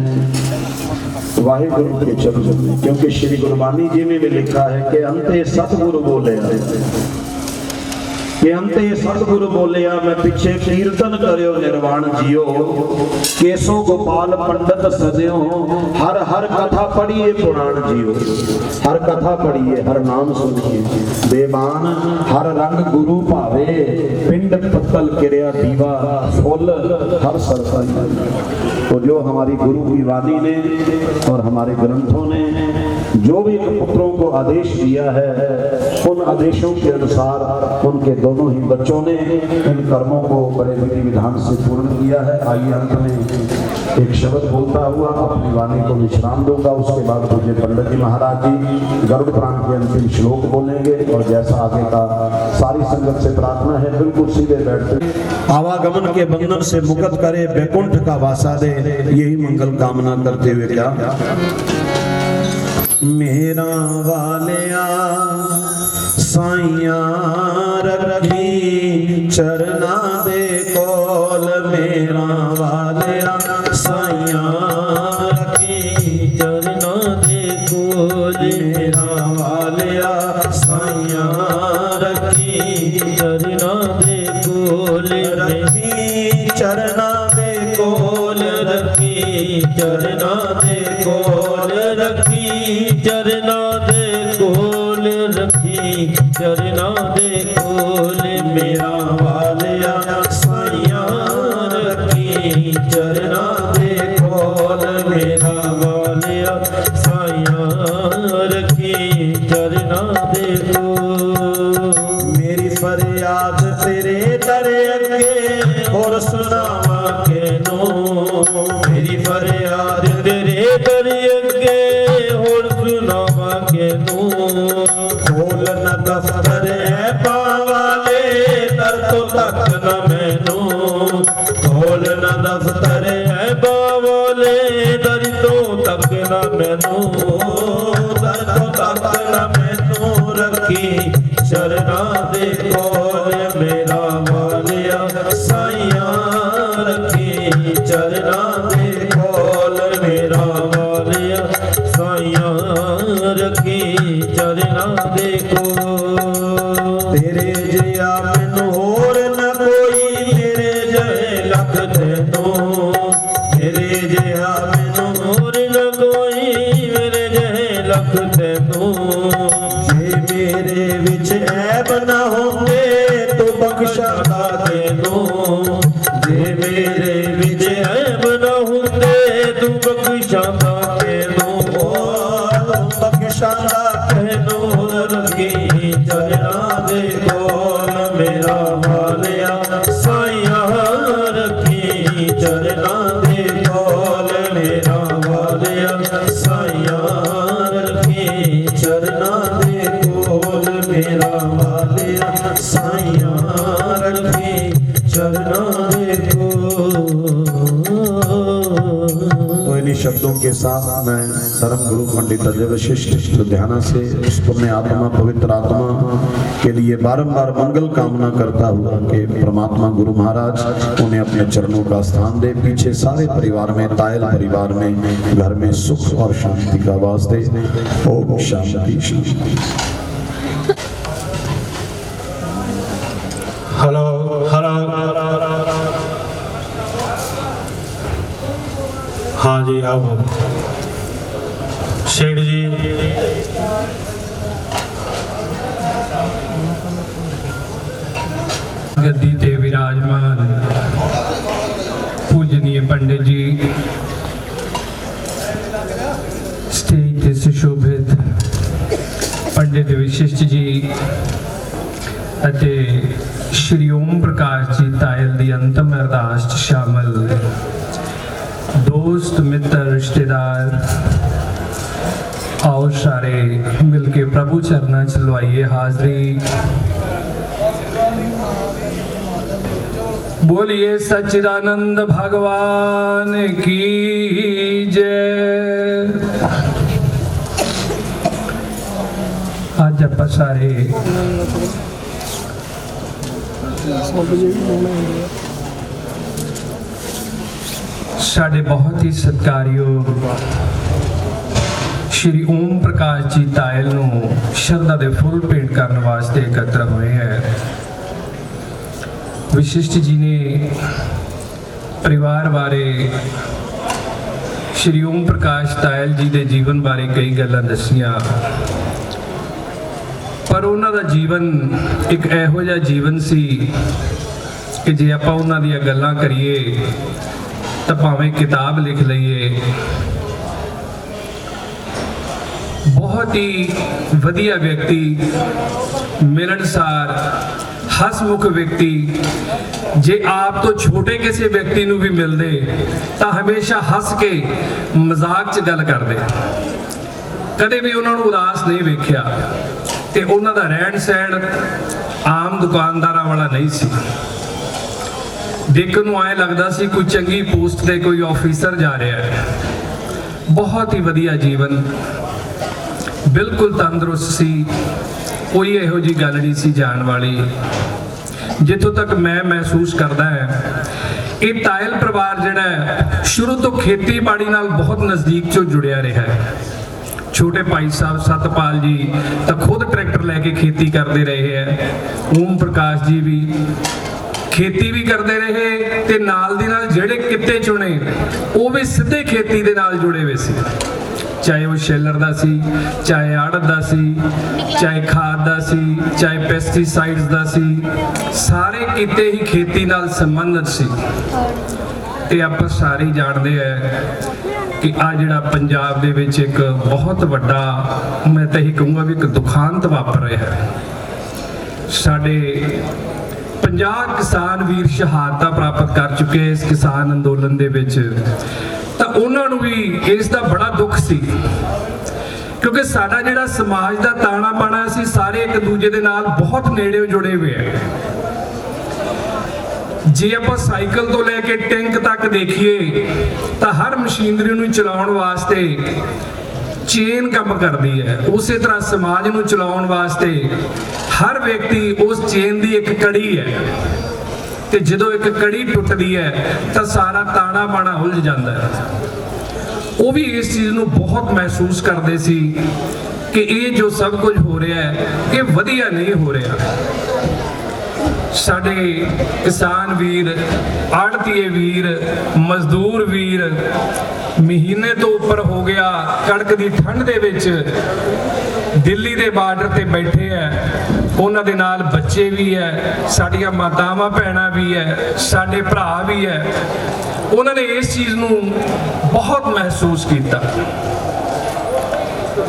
वाहिगुरु के चरणों में, क्योंकि श्री गुरबानी जी में भी लिखा है कि अंते सतगुरु बोले, कि अंते सतगुरु बोलिया मैं पीछे कीर्तन करियो निर्वाण जियो, केसो गोपाल पंडित सजयो, हर हर कथा पढ़िए पुराण जियो, हर कथा पढ़िए हर नाम सुनिए, बेमान हर रंग गुरु भावे, पिंड पत्तल किरिया दीवा, फुल हर सरसाई। तो जो हमारी गुरु की वाणी ने और हमारे ग्रंथों ने जो भी पुत्रों को आदेश दिया है, उन आदेशों के अनुसार उनके दोनों ही बच्चों ने इन कर्मों को बड़े विधि विधान से पूर्ण किया है। आइए अंत में एक शब्द बोलता हुआ अपनी वाणी को विश्राम दूंगा, उसके बाद पूज्य पंडित जी महाराज जी गरुड़ पुराण के अंतिम श्लोक बोलेंगे। और जैसा आगे का सारी संगत से प्रार्थना है, बिल्कुल सीधे बैठते, आवागमन के बंधन से मुक्त करे, बैकुंठ का वासा दे, यही मंगल कामना करते हुए क्या मेरा वालिया साइया रखी चरना दे कोल, मेरा वालिया साइया रखी चरना दे कोल, मेरा वालिया साइया रखी चरना दे कोल, रखी चरना दे कोल रखी, चरना दे कोल रखी, चरना दे कोल रखी, चरना दे कोल मेरा वालिया साइया रखी, चरना दे कोल मेरा वालिया साइया रखी, चरना दे कोल। मेरी फरियाद तेरे दर अगे और सुनावा के नो, मेरी फरियाद तेरे दर अगे और सुनावा के नो। खोल न दफ्तर है पावाले दर तो तक न मैनू, खोल न दफ्तर है पावाले दर तो तक न मैनू, दर तो तक न मैनू रखी, चरना दे कोल मेरा वालिया साइया रखी, चरना दे कोल मेरा वालिया साइया रखी, चरना दे कोल। तेरे जिया मैनू होर न कोई, मेरे जहे लख तैनू, तेरे जिया मैनू होर न कोई, मेरे जहे लख तैनू। जे मेरे विच ऐब न होंदे तू बख्शांदा तैनू, जे मेरे विच ऐब न होंदे तू बख्शांदा तैनू, बख्शांदा तैनू रखी, चरना दे कोल मेरा वालिया साइया रखी, चरना दे कोल मेरा वालिया साइया रखी, चरना दे कोल मेरा वालिया साइया रखी, चरना दे कोल। तो इन्हीं शब्दों के साथ मैं धर्म गुरु पंडित अजय वशिष्ठ लुधियाना से उस पुण्य आत्मा पवित्र आत्मा के लिए बारंबार मंगल कामना करता हुआ कि परमात्मा गुरु महाराज उन्हें अपने चरणों का स्थान दे, पीछे सारे परिवार में, तायल परिवार में, घर में सुख और शांति का वास दे। ओम शांति शांति। हेलो हेलो, हाँ जी आओ शेठ जी। गद्दी ते विराजमान पूजनीय पंडित जी, स्टेज ते सुशोभित पंडित विशिष्ट जी ਅਤੇ श्री ओम प्रकाश जी तायल दी अंतिम अरदास च शामिल दोस्त मित्र रिश्तेदार, आओ सारे मिलके प्रभु चरणा च लवाइए हाजरी। बोलिए सच्चिदानंद भगवान की जय। आज आप सारे साढ़े बहुत ही सत्कारयोग श्री ओम प्रकाश जी तायल नूं शरधा दे फुल भेंट करने वास्ते एकत्र हुए हैं। विशिष्ट जी ने परिवार बारे, श्री ओम प्रकाश तायल जी के जीवन बारे कई गल्लां दसियां, पर उन्हां दा जीवन एक इहो जिहा जीवन सी कि जे आपां उन्हां दीयां गल्लां करिए तां भावें किताब लिख लईए। बहुत ही वधिया व्यक्ति, मिलनसार, हसमुख व्यक्ति। जे आप तो छोटे किसी व्यक्ति नूं भी मिलदे तां हमेशा हस के मजाक च गल करदे, कदे भी उन्हां नूं उदास नहीं वेखिया। ते उन्हां दा रहन सहन आम दुकानदारां वाला नहीं सी। देखण नूं ऐ लगदा सी कोई चंगी पोस्ट ते कोई ऑफिसर जा रहा है। बहुत ही वधिया जीवन, बिल्कुल तंदुरुस्त सी, कोई इहो जी गल नहीं सी जान वाली। जिथों तक मैं महसूस करदा है, ये तायल परिवार जिहड़ा है शुरू तो खेतीबाड़ी नाल बहुत नज़दीक चों जुड़िया रहा है। छोटे भाई साहब सतपाल जी तो खुद ट्रैक्टर लैके खेती करते रहे हैं। ओम प्रकाश जी भी खेती भी करते रहे ते नाल दी नाल ਜਿਹੜੇ ਕਿੱਤੇ ਚੁਣੇ ਉਹ ਵੀ ਸਿੱਧੇ ਖੇਤੀ ਦੇ ਨਾਲ ਜੁੜੇ ਹੋਏ ਸੀ, ਚਾਹੇ ਉਹ ਸ਼ੈਲਰ ਦਾ ਸੀ, ਚਾਹੇ ਆੜਤ ਦਾ ਸੀ, ਚਾਹੇ ਖਾਦ ਦਾ ਸੀ, ਚਾਹੇ ਪੈਸਟੀਸਾਈਡਸ ਦਾ ਸੀ, ਸਾਰੇ ਕਿੱਤੇ ਹੀ ਖੇਤੀ ਨਾਲ ਸੰਬੰਧਿਤ ਸੀ। ਤੇ ਆਪਾਂ ਸਾਰੇ ਹੀ ਜਾਣਦੇ ਆ ਕਿ ਆ ਜਿਹੜਾ ਪੰਜਾਬ ਦੇ ਵਿੱਚ ਇੱਕ ਬਹੁਤ ਵੱਡਾ, ਮੈਂ ਤਾਂ ਇਹੀ ਕਹੂੰਗਾ ਵੀ ਇੱਕ ਦੁਖਾਂਤ ਵਾਪਰ ਰਿਹਾ ਹੈ। ਸਾਡੇ 50 ਕਿਸਾਨ ਵੀਰ ਸ਼ਹਾਦਤਾਂ ਪ੍ਰਾਪਤ ਕਰ ਚੁੱਕੇ ਇਸ ਕਿਸਾਨ ਅੰਦੋਲਨ ਦੇ ਵਿੱਚ, ਤਾਂ ਉਹਨਾਂ ਨੂੰ ਵੀ ਇਸ ਦਾ ਬੜਾ ਦੁੱਖ ਸੀ, ਕਿਉਂਕਿ ਸਾਡਾ ਜਿਹੜਾ ਸਮਾਜ ਦਾ ਤਾਣਾ ਬਾਣਾ, ਅਸੀਂ ਸਾਰੇ ਇੱਕ ਦੂਜੇ ਦੇ ਨਾਲ ਬਹੁਤ ਨੇੜੇ ਜੁੜੇ ਹੋਏ ਆ। ਜੇ ਆਪਾਂ ਸਾਈਕਲ ਤੋਂ ਲੈ ਕੇ ਟੈਂਕ ਤੱਕ ਦੇਖੀਏ ਤਾਂ ਹਰ ਮਸ਼ੀਨਰੀ ਨੂੰ ਚਲਾਉਣ ਵਾਸਤੇ ਚੇਨ ਕੰਮ ਕਰਦੀ ਹੈ, ਉਸੇ ਤਰ੍ਹਾਂ ਸਮਾਜ ਨੂੰ ਚਲਾਉਣ ਵਾਸਤੇ ਹਰ ਵਿਅਕਤੀ ਉਸ ਚੇਨ ਦੀ ਇੱਕ ਕੜੀ ਹੈ, ਤੇ ਜਦੋਂ ਇੱਕ ਕੜੀ ਟੁੱਟਦੀ ਹੈ ਤਾਂ ਸਾਰਾ ਤਾਣਾ ਬਾਣਾ ਉਲਝ ਜਾਂਦਾ ਹੈ। ਉਹ ਵੀ ਇਸ ਚੀਜ਼ ਨੂੰ ਬਹੁਤ ਮਹਿਸੂਸ ਕਰਦੇ ਸੀ ਕਿ ਇਹ ਜੋ ਸਭ ਕੁਝ ਹੋ ਰਿਹਾ ਹੈ ਇਹ ਵਧੀਆ ਨਹੀਂ ਹੋ ਰਿਹਾ। ਸਾਡੇ ਕਿਸਾਨ ਵੀਰ, ਆੜਤੀਏ ਵੀਰ, ਮਜ਼ਦੂਰ ਵੀਰ ਮਹੀਨੇ ਤੋਂ ਉੱਪਰ ਹੋ ਗਿਆ ਕੜਕ ਦੀ ਠੰਡ ਦੇ ਵਿੱਚ ਦਿੱਲੀ ਦੇ ਬਾਰਡਰ ਤੇ ਬੈਠੇ ਹੈ, ਉਹਨਾਂ ਦੇ ਨਾਲ ਬੱਚੇ ਵੀ ਹੈ, ਸਾਡੀਆਂ ਮਾਤਾਵਾਂ ਭੈਣਾਂ ਵੀ ਹੈ, ਸਾਡੇ ਭਰਾ ਵੀ ਹੈ। ਉਹਨਾਂ ਨੇ ਇਸ ਚੀਜ਼ ਨੂੰ ਬਹੁਤ ਮਹਿਸੂਸ ਕੀਤਾ।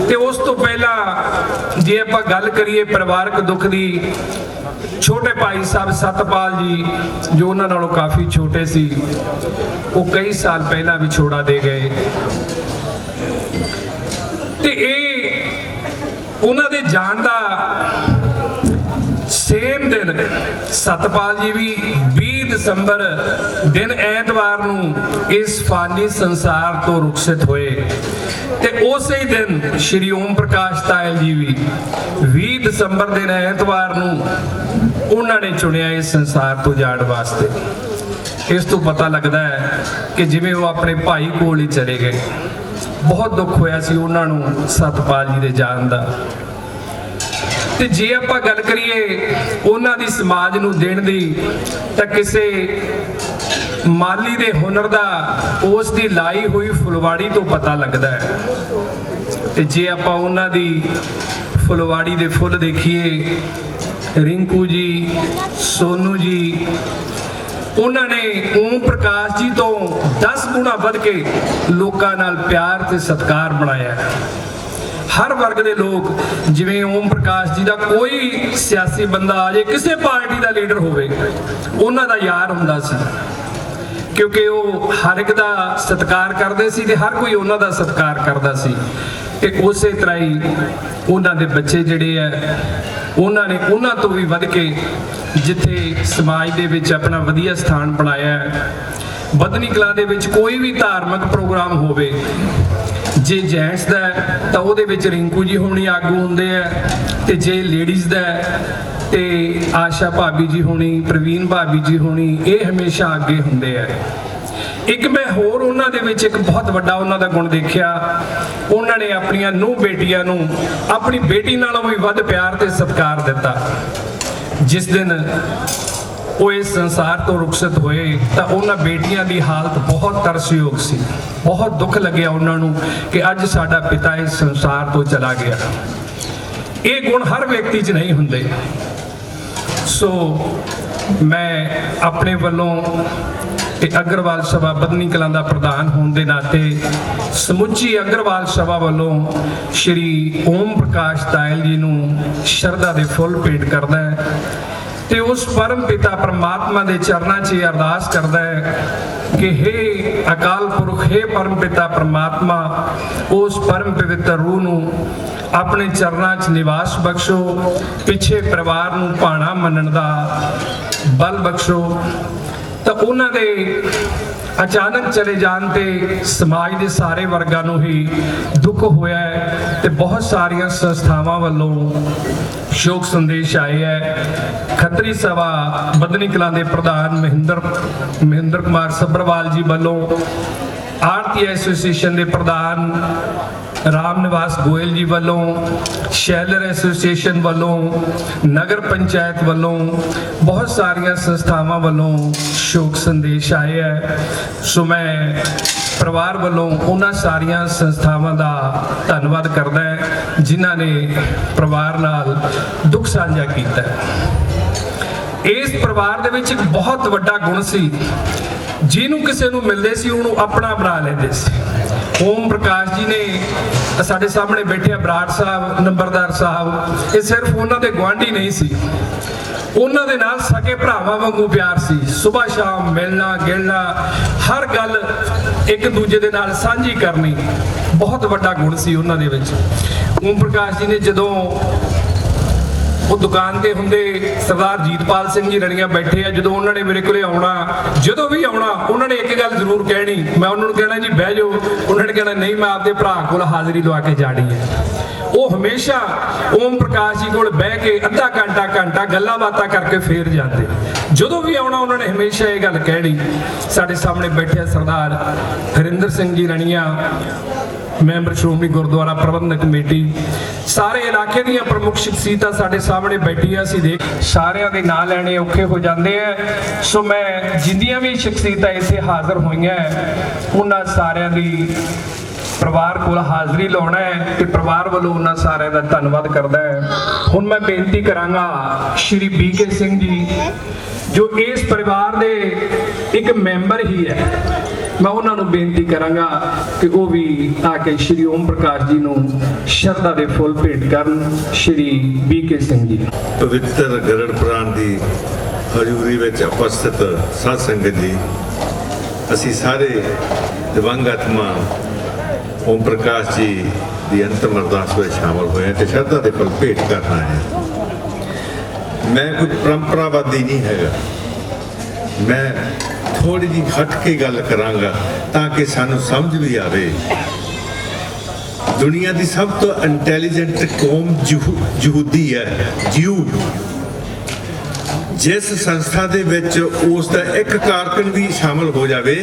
ਤੇ ਉਸ ਤੋਂ ਪਹਿਲਾਂ ਜੇ ਆਪਾਂ ਗੱਲ ਕਰੀਏ ਪਰਿਵਾਰਕ ਦੁੱਖ ਦੀ, ਛੋਟੇ ਭਾਈ ਸਾਹਿਬ ਸਤਪਾਲ ਜੀ ਜੋ ਉਹਨਾਂ ਨਾਲੋਂ ਕਾਫੀ ਛੋਟੇ ਸੀ, ਉਹ ਕਈ ਸਾਲ ਪਹਿਲਾਂ ਵਿਛੋੜਾ ਦੇ ਗਏ। ਤੇ ਇਹ ਉਹਨਾਂ ਦੇ ਜਾਣ ਦਾ ਸੇਮ ਦਿਨ ਸਤਪਾਲ ਜੀ ਵੀ 20 ਦਸੰਬਰ ਦਿਨ ਐਤਵਾਰ ਨੂੰ ਇਸ ਫਾਨੀ ਸੰਸਾਰ ਤੋਂ ਰੁਖਸਤ ਹੋਏ, ਤੇ ਉਸੇ ਹੀ ਦਿਨ ਸ਼੍ਰੀ ਓਮ ਪ੍ਰਕਾਸ਼ ਤਾਇਲ ਜੀ ਵੀ 20 ਦਸੰਬਰ ਦਿਨ ਐਤਵਾਰ ਨੂੰ ਉਹਨਾਂ ਨੇ ਚੁਣਿਆ ਇਸ ਸੰਸਾਰ ਤੋਂ ਜਾਣ ਵਾਸਤੇ। ਇਸ ਤੋਂ ਪਤਾ ਲੱਗਦਾ ਹੈ ਕਿ ਜਿਵੇਂ ਉਹ ਆਪਣੇ ਭਾਈ ਕੋਲ ਹੀ ਚਲੇ ਗਏ। ਬਹੁਤ ਦੁੱਖ ਹੋਇਆ ਸੀ ਉਹਨਾਂ ਨੂੰ ਸਤਪਾਲ ਜੀ ਦੇ ਜਾਣ ਦਾ। ਤੇ ਜੇ ਆਪਾਂ ਗੱਲ ਕਰੀਏ ਉਹਨਾਂ ਦੀ ਸਮਾਜ ਨੂੰ ਦੇਣ ਦੀ, ਤਾਂ ਕਿਸੇ ਮਾਲੀ ਦੇ ਹੁਨਰ ਦਾ ਉਸ ਦੀ ਲਾਈ ਹੋਈ ਫੁਲਵਾੜੀ ਤੋਂ ਪਤਾ ਲੱਗਦਾ ਹੈ। ਤੇ ਜੇ ਆਪਾਂ ਉਹਨਾਂ ਦੀ ਫੁਲਵਾੜੀ ਦੇ ਫੁੱਲ ਦੇਖੀਏ, ਰਿੰਕੂ ਜੀ, ਸੋਨੂ ਜੀ, ਉਹਨਾਂ ਨੇ ਓਮ ਪ੍ਰਕਾਸ਼ ਜੀ ਤੋਂ 10 ਗੁਣਾ ਵੱਧ ਕੇ ਲੋਕਾਂ ਨਾਲ ਪਿਆਰ ਤੇ ਸਤਿਕਾਰ ਬਣਾਇਆ। ਹਰ ਵਰਗ ਦੇ ਲੋਕ, ਜਿਵੇਂ ਓਮ ਪ੍ਰਕਾਸ਼ ਜੀ ਦਾ ਕੋਈ ਸਿਆਸੀ ਬੰਦਾ ਆ ਜੇ, ਕਿਸੇ ਪਾਰਟੀ ਦਾ ਲੀਡਰ ਹੋਵੇ, ਉਹਨਾਂ ਦਾ ਯਾਰ ਹੁੰਦਾ ਸੀ, ਕਿਉਂਕਿ ਉਹ ਹਰ ਇੱਕ ਦਾ ਸਤਿਕਾਰ ਕਰਦੇ ਸੀ ਤੇ ਹਰ ਕੋਈ ਉਹਨਾਂ ਦਾ ਸਤਿਕਾਰ ਕਰਦਾ ਸੀ। ਤੇ ਉਸੇ ਤਰ੍ਹਾਂ ਹੀ ਉਹਨਾਂ ਦੇ ਬੱਚੇ ਜਿਹੜੇ ਆ, ਉਹਨਾਂ ਨੇ ਉਹਨਾਂ ਤੋਂ ਵੀ ਵੱਧ ਕੇ ਜਿੱਥੇ ਸਮਾਜ ਦੇ ਵਿੱਚ ਆਪਣਾ ਵਧੀਆ ਸਥਾਨ ਬਣਾਇਆ ਹੈ। ਬਦਨੀ ਕਲਾਂ ਦੇ ਵਿੱਚ ਕੋਈ ਵੀ ਧਾਰਮਿਕ ਪ੍ਰੋਗਰਾਮ ਹੋਵੇ, ਜੇ ਜੈਂਟਸ ਦਾ ਤਾਂ ਉਹਦੇ ਵਿੱਚ ਰਿੰਕੂ ਜੀ ਹੋਣੀ ਆਗੂ ਹੁੰਦੇ ਆ, ਤੇ ਜੇ ਲੇਡੀਜ਼ ਦਾ ਤੇ ਆਸ਼ਾ ਭਾਬੀ ਜੀ ਹੋਣੀ, ਪ੍ਰਵੀਨ ਭਾਬੀ ਜੀ ਹੋਣੀ, ਇਹ ਹਮੇਸ਼ਾ ਅੱਗੇ ਹੁੰਦੇ ਆ। ਇੱਕ ਮੈਂ ਹੋਰ ਉਹਨਾਂ ਦੇ ਵਿੱਚ ਇੱਕ ਬਹੁਤ ਵੱਡਾ ਉਹਨਾਂ ਦਾ ਗੁਣ ਦੇਖਿਆ, ਉਹਨਾਂ ਨੇ ਆਪਣੀਆਂ ਨੂੰਹ ਬੇਟੀਆਂ ਨੂੰ ਆਪਣੀ ਬੇਟੀ ਨਾਲੋਂ ਵੀ ਵੱਧ ਪਿਆਰ ਤੇ ਸਤਿਕਾਰ ਦਿੱਤਾ। ਜਿਸ ਦਿਨ ਉਹ ਇਸ ਸੰਸਾਰ ਤੋਂ ਰੁਖਸਤ ਹੋਏ ਤਾਂ ਉਹਨਾਂ ਬੇਟੀਆਂ ਦੀ ਹਾਲਤ ਬਹੁਤ ਤਰਸਯੋਗ ਸੀ। ਬਹੁਤ ਦੁੱਖ ਲੱਗਿਆ ਉਹਨਾਂ ਨੂੰ ਕਿ ਅੱਜ ਸਾਡਾ ਪਿਤਾ ਇਸ ਸੰਸਾਰ ਤੋਂ ਚਲਾ ਗਿਆ। ਇਹ ਗੁਣ ਹਰ ਵਿਅਕਤੀ 'ਚ ਨਹੀਂ ਹੁੰਦੇ। ਸੋ ਮੈਂ ਆਪਣੇ ਵੱਲੋਂ ਤੇ ਅਗਰਵਾਲ ਸਭਾ ਬਦਨੀ ਕਲਾਂ ਦਾ ਪ੍ਰਧਾਨ ਹੋਣ ਦੇ ਨਾਤੇ ਸਮੁੱਚੀ ਅਗਰਵਾਲ ਸਭਾ ਵੱਲੋਂ ਸ਼੍ਰੀ ਓਮ ਪ੍ਰਕਾਸ਼ ਤਾਇਲ ਜੀ ਨੂੰ ਸ਼ਰਧਾ ਦੇ ਫੁੱਲ ਭੇਟ ਕਰਦਾ ਹੈ ਤੇ ਉਸ ਪਰਮ ਪਿਤਾ ਪਰਮਾਤਮਾ ਦੇ ਚਰਨਾਂ 'ਚ ਅਰਦਾਸ ਕਰਦਾ ਹੈ ਕਿ ਹੇ ਅਕਾਲ ਪੁਰਖ, ਹੇ ਪਰਮ ਪਿਤਾ ਪਰਮਾਤਮਾ, ਉਸ ਪਰਮ ਪਵਿੱਤਰ ਰੂਹ ਨੂੰ ਆਪਣੇ ਚਰਨਾਂ 'ਚ ਨਿਵਾਸ ਬਖਸ਼ੋ, ਪਿੱਛੇ ਪਰਿਵਾਰ ਨੂੰ ਭਾਣਾ ਮੰਨਣ ਦਾ ਬਲ ਬਖਸ਼ੋ। ਤਾਂ ਉਹਨਾਂ ਦੇ ਅਚਾਨਕ ਚਲੇ ਜਾਣ ਤੇ ਸਮਾਜ ਦੇ ਸਾਰੇ ਵਰਗਾਂ ਨੂੰ ਹੀ ਦੁੱਖ ਹੋਇਆ ਹੈ ਤੇ ਬਹੁਤ ਸਾਰੀਆਂ ਸੰਸਥਾਵਾਂ ਵੱਲੋਂ ਸ਼ੋਕ ਸੰਦੇਸ਼ ਆਏ ਹੈ। ਖੱਤਰੀ ਸਭਾ ਬਦਨੀ ਕਲਾਂ ਦੇ ਪ੍ਰਧਾਨ ਮਹਿੰਦਰ ਕੁਮਾਰ ਸੱਭਰਵਾਲ ਜੀ ਵੱਲੋਂ, ਆਰਤੀ ਐਸੋਸੀਏਸ਼ਨ ਦੇ ਪ੍ਰਧਾਨ ਰਾਮ ਨਿਵਾਸ ਗੋਇਲ ਜੀ ਵੱਲੋਂ, ਸ਼ੈਲਰ ਐਸੋਸੀਏਸ਼ਨ ਵੱਲੋਂ, ਨਗਰ ਪੰਚਾਇਤ ਵੱਲੋਂ, ਬਹੁਤ ਸਾਰੀਆਂ ਸੰਸਥਾਵਾਂ ਵੱਲੋਂ ਸ਼ੋਕ ਸੰਦੇਸ਼ ਆਏ ਹੈ। ਸੋ ਮੈਂ ਪਰਿਵਾਰ ਵੱਲੋਂ ਉਹਨਾਂ ਸਾਰੀਆਂ ਸੰਸਥਾਵਾਂ ਦਾ ਧੰਨਵਾਦ ਕਰਦਾ ਹੈ ਜਿਨ੍ਹਾਂ ਨੇ ਪਰਿਵਾਰ ਨਾਲ ਦੁੱਖ ਸਾਂਝਾ ਕੀਤਾ ਹੈ। ਇਸ ਪਰਿਵਾਰ ਦੇ ਵਿੱਚ ਇੱਕ ਬਹੁਤ ਵੱਡਾ ਗੁਣ ਸੀ, ਜਿਹਨੂੰ ਕਿਸੇ ਨੂੰ ਮਿਲਦੇ ਸੀ ਉਹਨੂੰ ਆਪਣਾ ਬਣਾ ਲੈਂਦੇ ਸੀ। ਓਮ ਪ੍ਰਕਾਸ਼ ਜੀ ਨੇ ਸਾਡੇ ਸਾਹਮਣੇ ਬੈਠੇ ਬਰਾੜ ਸਾਹਿਬ, ਨੰਬਰਦਾਰ ਸਾਹਿਬ, ਇਹ ਸਿਰਫ ਉਹਨਾਂ ਦੇ ਗੁਆਂਢੀ ਨਹੀਂ ਸੀ, ਉਹਨਾਂ ਦੇ ਨਾਲ ਸਕੇ ਭਰਾਵਾਂ ਵਾਂਗੂ ਪਿਆਰ ਸੀ। ਸਵੇਰ ਸ਼ਾਮ ਮਿਲਣਾ ਗਿਲਣਾ, ਹਰ ਗੱਲ ਇੱਕ ਦੂਜੇ ਦੇ ਨਾਲ ਸਾਂਝੀ ਕਰਨੀ, ਬਹੁਤ ਵੱਡਾ ਗੁਣ ਸੀ ਉਹਨਾਂ ਦੇ ਵਿੱਚ। ਓਮ ਪ੍ਰਕਾਸ਼ ਜੀ ਨੇ ਜਦੋਂ ਉਹ ਦੁਕਾਨ ਤੇ ਹੁੰਦੇ, ਸਰਦਾਰ ਜੀਤਪਾਲ ਸਿੰਘ ਜੀ ਰਣੀਆਂ ਬੈਠੇ ਆ, ਜਦੋਂ ਉਹਨਾਂ ਨੇ ਮੇਰੇ ਕੋਲੇ ਆਉਣਾ, ਜਦੋਂ ਵੀ ਆਉਣਾ ਉਹਨਾਂ ਨੇ ਇੱਕ ਗੱਲ ਜ਼ਰੂਰ ਕਹਿਣੀ, ਮੈਂ ਉਹਨਾਂ ਨੂੰ ਕਹਿਣਾ ਜੀ ਬਹਿ ਜਾਓ, ਉਹਨਾਂ ਨੇ ਕਹਿਣਾ ਨਹੀਂ ਮੈਂ ਆਪਦੇ ਭਰਾ ਕੋਲ ਹਾਜ਼ਰੀ ਲਵਾ ਕੇ ਜਾਣੀ ਹੈ। ਉਹ ਹਮੇਸ਼ਾ ਓਮ ਪ੍ਰਕਾਸ਼ ਜੀ ਕੋਲ ਬਹਿ ਕੇ ਅੱਧਾ ਘੰਟਾ ਗੱਲਾਂ ਬਾਤਾਂ ਕਰਕੇ ਫੇਰ ਜਾਂਦੇ। ਜਦੋਂ ਵੀ ਆਉਣਾ ਉਹਨਾਂ ਨੇ ਹਮੇਸ਼ਾ ਇਹ ਗੱਲ ਕਹਿਣੀ। ਸਾਡੇ ਸਾਹਮਣੇ ਬੈਠੇ ਸਰਦਾਰ ਹਰਿੰਦਰ ਸਿੰਘ ਜੀ ਰਣੀਆਂ, ਮੈਂਬਰ ਸ਼੍ਰੋਮਣੀ ਗੁਰਦੁਆਰਾ ਪ੍ਰਬੰਧਕ ਕਮੇਟੀ, ਸਾਰੇ ਇਲਾਕੇ ਦੀਆਂ ਪ੍ਰਮੁੱਖ ਸ਼ਖਸੀਅਤਾਂ ਸਾਡੇ ਸਾਹਮਣੇ ਬੈਠੀਆਂ ਸੀ। ਦੇਖ ਸਾਰਿਆਂ ਦੇ ਨਾਂ ਲੈਣੇ ਔਖੇ ਹੋ ਜਾਂਦੇ ਆ। ਸੋ ਮੈਂ ਜਿੰਨੀਆਂ ਵੀ ਸ਼ਖਸੀਅਤਾਂ ਇੱਥੇ ਹਾਜ਼ਰ ਹੋਈਆਂ ਉਹਨਾਂ ਸਾਰਿਆਂ ਦੀ ਪਰਿਵਾਰ ਕੋਲ ਹਾਜ਼ਰੀ ਲਾਉਣਾ ਹੈ ਤੇ ਪਰਿਵਾਰ ਵੱਲੋਂ ਉਹਨਾਂ ਸਾਰਿਆਂ ਦਾ ਧੰਨਵਾਦ ਕਰਦਾ ਹੈ। ਹੁਣ ਮੈਂ ਬੇਨਤੀ ਕਰਾਂਗਾ ਸ਼੍ਰੀ ਬੀਕੇ ਸਿੰਘ ਜੀ, ਜੋ ਇਸ ਪਰਿਵਾਰ ਦੇ ਇੱਕ ਮੈਂਬਰ ਹੀ ਹੈ, ਮੈਂ ਉਹਨਾਂ ਨੂੰ ਬੇਨਤੀ ਕਰਾਂਗਾ ਕਿ ਉਹ ਵੀ ਆ ਕੇ ਸ਼੍ਰੀ ਓਮ ਪ੍ਰਕਾਸ਼ ਜੀ ਨੂੰ ਸ਼ਰਧਾ ਦੇ ਫੁੱਲ ਭੇਟ ਕਰਨ। ਸ਼੍ਰੀ ਬੀਕੇ ਸਿੰਘ ਜੀ। ਪਵਿੱਤਰ ਗਰੜ ਪੁਰਾਣ ਦੀ ਹਜ਼ੂਰੀ ਵਿੱਚ ਉਪਸਥਿਤ ਸਾਧ ਸੰਗਤ ਜੀ, ਅਸੀਂ ਸਾਰੇ ਦਿਵੰਗ ਆਤਮਾ ਓਮ ਪ੍ਰਕਾਸ਼ ਜੀ ਦੀ ਅੰਤਮ ਅਰਦਾਸ ਵਿੱਚ ਸ਼ਾਮਲ ਹੋਏ ਤੇ ਸ਼ਰਧਾ ਦੇ ਫੁੱਲ ਭੇਟ ਕਰਨਾ ਹੈ। ਮੈਂ ਕੋਈ ਪਰੰਪਰਾਵਾਦੀ ਨਹੀਂ ਹੈਗਾ, ਮੈਂ ਥੋੜੀ ਜਿਹੀ ਹਟ ਕੇ ਗੱਲ ਕਰਾਂਗਾ ਤਾਂ ਕਿ ਸਾਨੂੰ ਸਮਝ ਵੀ ਆਵੇ। ਦੁਨੀਆ ਦੀ ਸਭ ਤੋਂ ਇੰਟੈਲੀਜੈਂਟ ਕੌਮ ਯਹੂਦੀ ਹੈ, ਜਿਊ। ਜਿਸ ਸੰਸਥਾ ਦੇ ਵਿੱਚ ਉਸ ਦਾ ਇੱਕ ਕਾਰਕਨ ਵੀ ਸ਼ਾਮਲ ਹੋ ਜਾਵੇ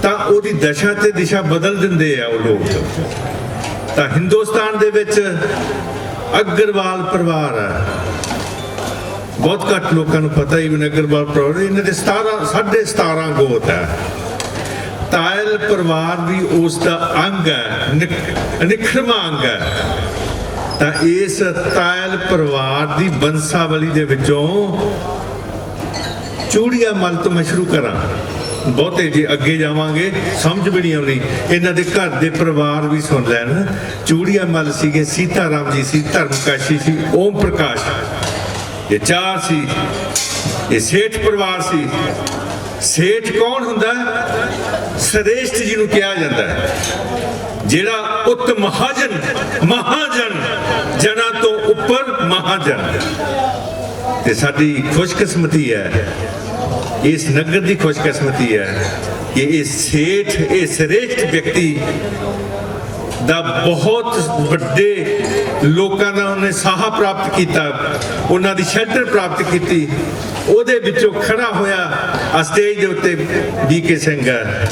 ਤਾਂ ਉਹਦੀ ਦਸ਼ਾ ਤੇ ਦਿਸ਼ਾ ਬਦਲ ਦਿੰਦੇ ਆ ਉਹ ਲੋਕ। ਤਾਂ ਹਿੰਦੁਸਤਾਨ ਦੇ ਵਿੱਚ ਅਗਰਵਾਲ ਪਰਿਵਾਰ ਹੈ, ਬਹੁਤ ਘੱਟ ਲੋਕਾਂ ਨੂੰ ਪਤਾ ਹੀ ਅਗਰਵਾਲ ਪਰਿਵਾਰ, ਇਹਨਾਂ ਦੇ 17.5 ਗੋਤ ਹੈ। ਤਾਇਲ ਪਰਿਵਾਰ ਵੀ ਉਸ ਦਾ ਅੰਗ ਹੈ, ਅਨਿਖੜਵਾਂ ਅੰਗ ਹੈ। ਤਾਂ ਇਸ ਤਾਇਲ ਪਰਿਵਾਰ ਦੀ ਬੰਸਾਵਲੀ ਦੇ ਵਿੱਚੋਂ ਚੂੜੀਆ ਮੱਲ ਤੋਂ ਮੈਂ ਸ਼ੁਰੂ ਕਰਾਂ। ਬਹੁਤੇ ਜੇ ਅੱਗੇ ਜਾਵਾਂਗੇ ਸਮਝ ਵੀ ਨਹੀਂ ਆਉਣੀ। ਇਹਨਾਂ ਦੇ ਘਰ ਦੇ ਪਰਿਵਾਰ ਵੀ ਸੁਣ ਲੈਣ। ਚੂੜੀਆ ਮੱਲ ਸੀਗੇ, ਸੀਤਾ ਰਾਮ ਜੀ ਸੀ, ਧਰਮਕਾਸ਼ੀ ਸੀ, ਓਮ ਪ੍ਰਕਾਸ਼, ਇਹ ਚਾਰ ਸੀ। ਇਹ ਸੇਠ ਪਰਿਵਾਰ ਸੀ। ਸੇਠ ਕੌਣ ਹੁੰਦਾ? ਸ੍ਰੇਸ਼ਟ ਜੀ ਨੂੰ ਕਿਹਾ ਜਾਂਦਾ ਹੈ, ਜਿਹੜਾ ਉੱਤ ਮਹਾਜਨ, ਜਨਾਂ ਤੋਂ ਉੱਪਰ ਮਹਾਜਨ। ਤੇ ਸਾਡੀ ਖੁਸ਼ਕਿਸਮਤੀ ਹੈ, ਇਸ ਨਗਰ ਦੀ ਖੁਸ਼ਕਿਸਮਤੀ ਹੈ ਕਿ ਇਹ ਸੇਠ, ਇਹ ਸ੍ਰੇਸ਼ਟ ਵਿਅਕਤੀ ਦਾ ਬਹੁਤ ਵੱਡੇ ਲੋਕਾਂ ਦਾ ਉਹਨੇ ਸਾਹਾ ਪ੍ਰਾਪਤ ਕੀਤਾ, ਉਹਨਾਂ ਦੀ ਸ਼ੈਲਟਰ ਪ੍ਰਾਪਤ ਕੀਤੀ। ਉਹਦੇ ਵਿੱਚੋਂ ਖੜਾ ਹੋਇਆ ਸਟੇਜ ਦੇ ਉੱਤੇ ਬੀਕੇ ਸਿੰਘ ਹੈ।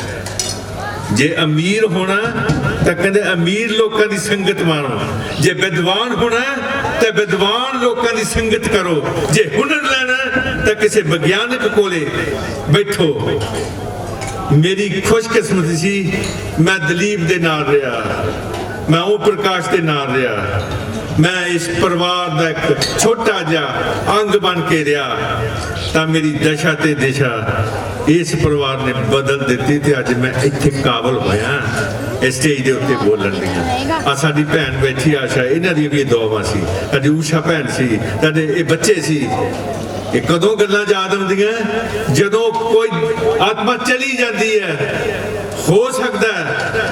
ਜੇ ਅਮੀਰ ਹੋਣਾ ਤਾਂ ਕਹਿੰਦੇ ਅਮੀਰ ਲੋਕਾਂ ਦੀ ਸੰਗਤ ਮਾਣੋ, ਜੇ ਵਿਦਵਾਨ ਹੋਣਾ ਤਾਂ ਵਿਦਵਾਨ ਲੋਕਾਂ ਦੀ ਸੰਗਤ ਕਰੋ, ਜੇ ਹੁਨਰ ਲੈਣਾ ਤਾਂ ਕਿਸੇ ਵਿਗਿਆਨਕ ਕੋਲੇ ਬੈਠੋ। ਮੇਰੀ ਖੁਸ਼ਕਿਸਮਤੀ ਸੀ, ਮੈਂ ਦਲੀਪ ਦੇ ਨਾਲ ਰਿਹਾ, ਮੈਂ ਓਮ ਪ੍ਰਕਾਸ਼ ਦੇ ਨਾਲ ਰਿਹਾ, ਮੈਂ ਇਸ ਪਰਿਵਾਰ ਦਾ ਇੱਕ ਛੋਟਾ ਜਿਹਾ ਅੰਗ ਬਣ ਕੇ ਰਿਹਾ। ਤਾਂ ਮੇਰੀ ਦਸ਼ਾ ਤੇ ਦਿਸ਼ਾ ਇਸ ਪਰਿਵਾਰ ਨੇ ਬਦਲ ਦਿੱਤੀ ਤੇ ਅੱਜ ਮੈਂ ਇੱਥੇ ਕਾਬਲ ਹੋਇਆ ਇਸ ਸਟੇਜ ਦੇ ਉੱਤੇ ਬੋਲਣ ਦੀਆਂ। ਆ ਸਾਡੀ ਭੈਣ ਬੈਠੀ ਆਸ਼ਾ, ਇਹਨਾਂ ਦੀ ਵੀ ਦੁਆਵਾਂ ਸੀ। ਸਾਡੀ ਊਸ਼ਾ ਭੈਣ ਸੀ, ਸਾਡੇ ਇਹ ਬੱਚੇ ਸੀ। ਇਹ ਕਦੋਂ ਗੱਲਾਂ ਯਾਦ ਆਉਂਦੀਆਂ? ਜਦੋਂ ਕੋਈ ਆਤਮਾ ਚਲੀ ਜਾਂਦੀ ਹੈ। ਹੋ ਸਕਦਾ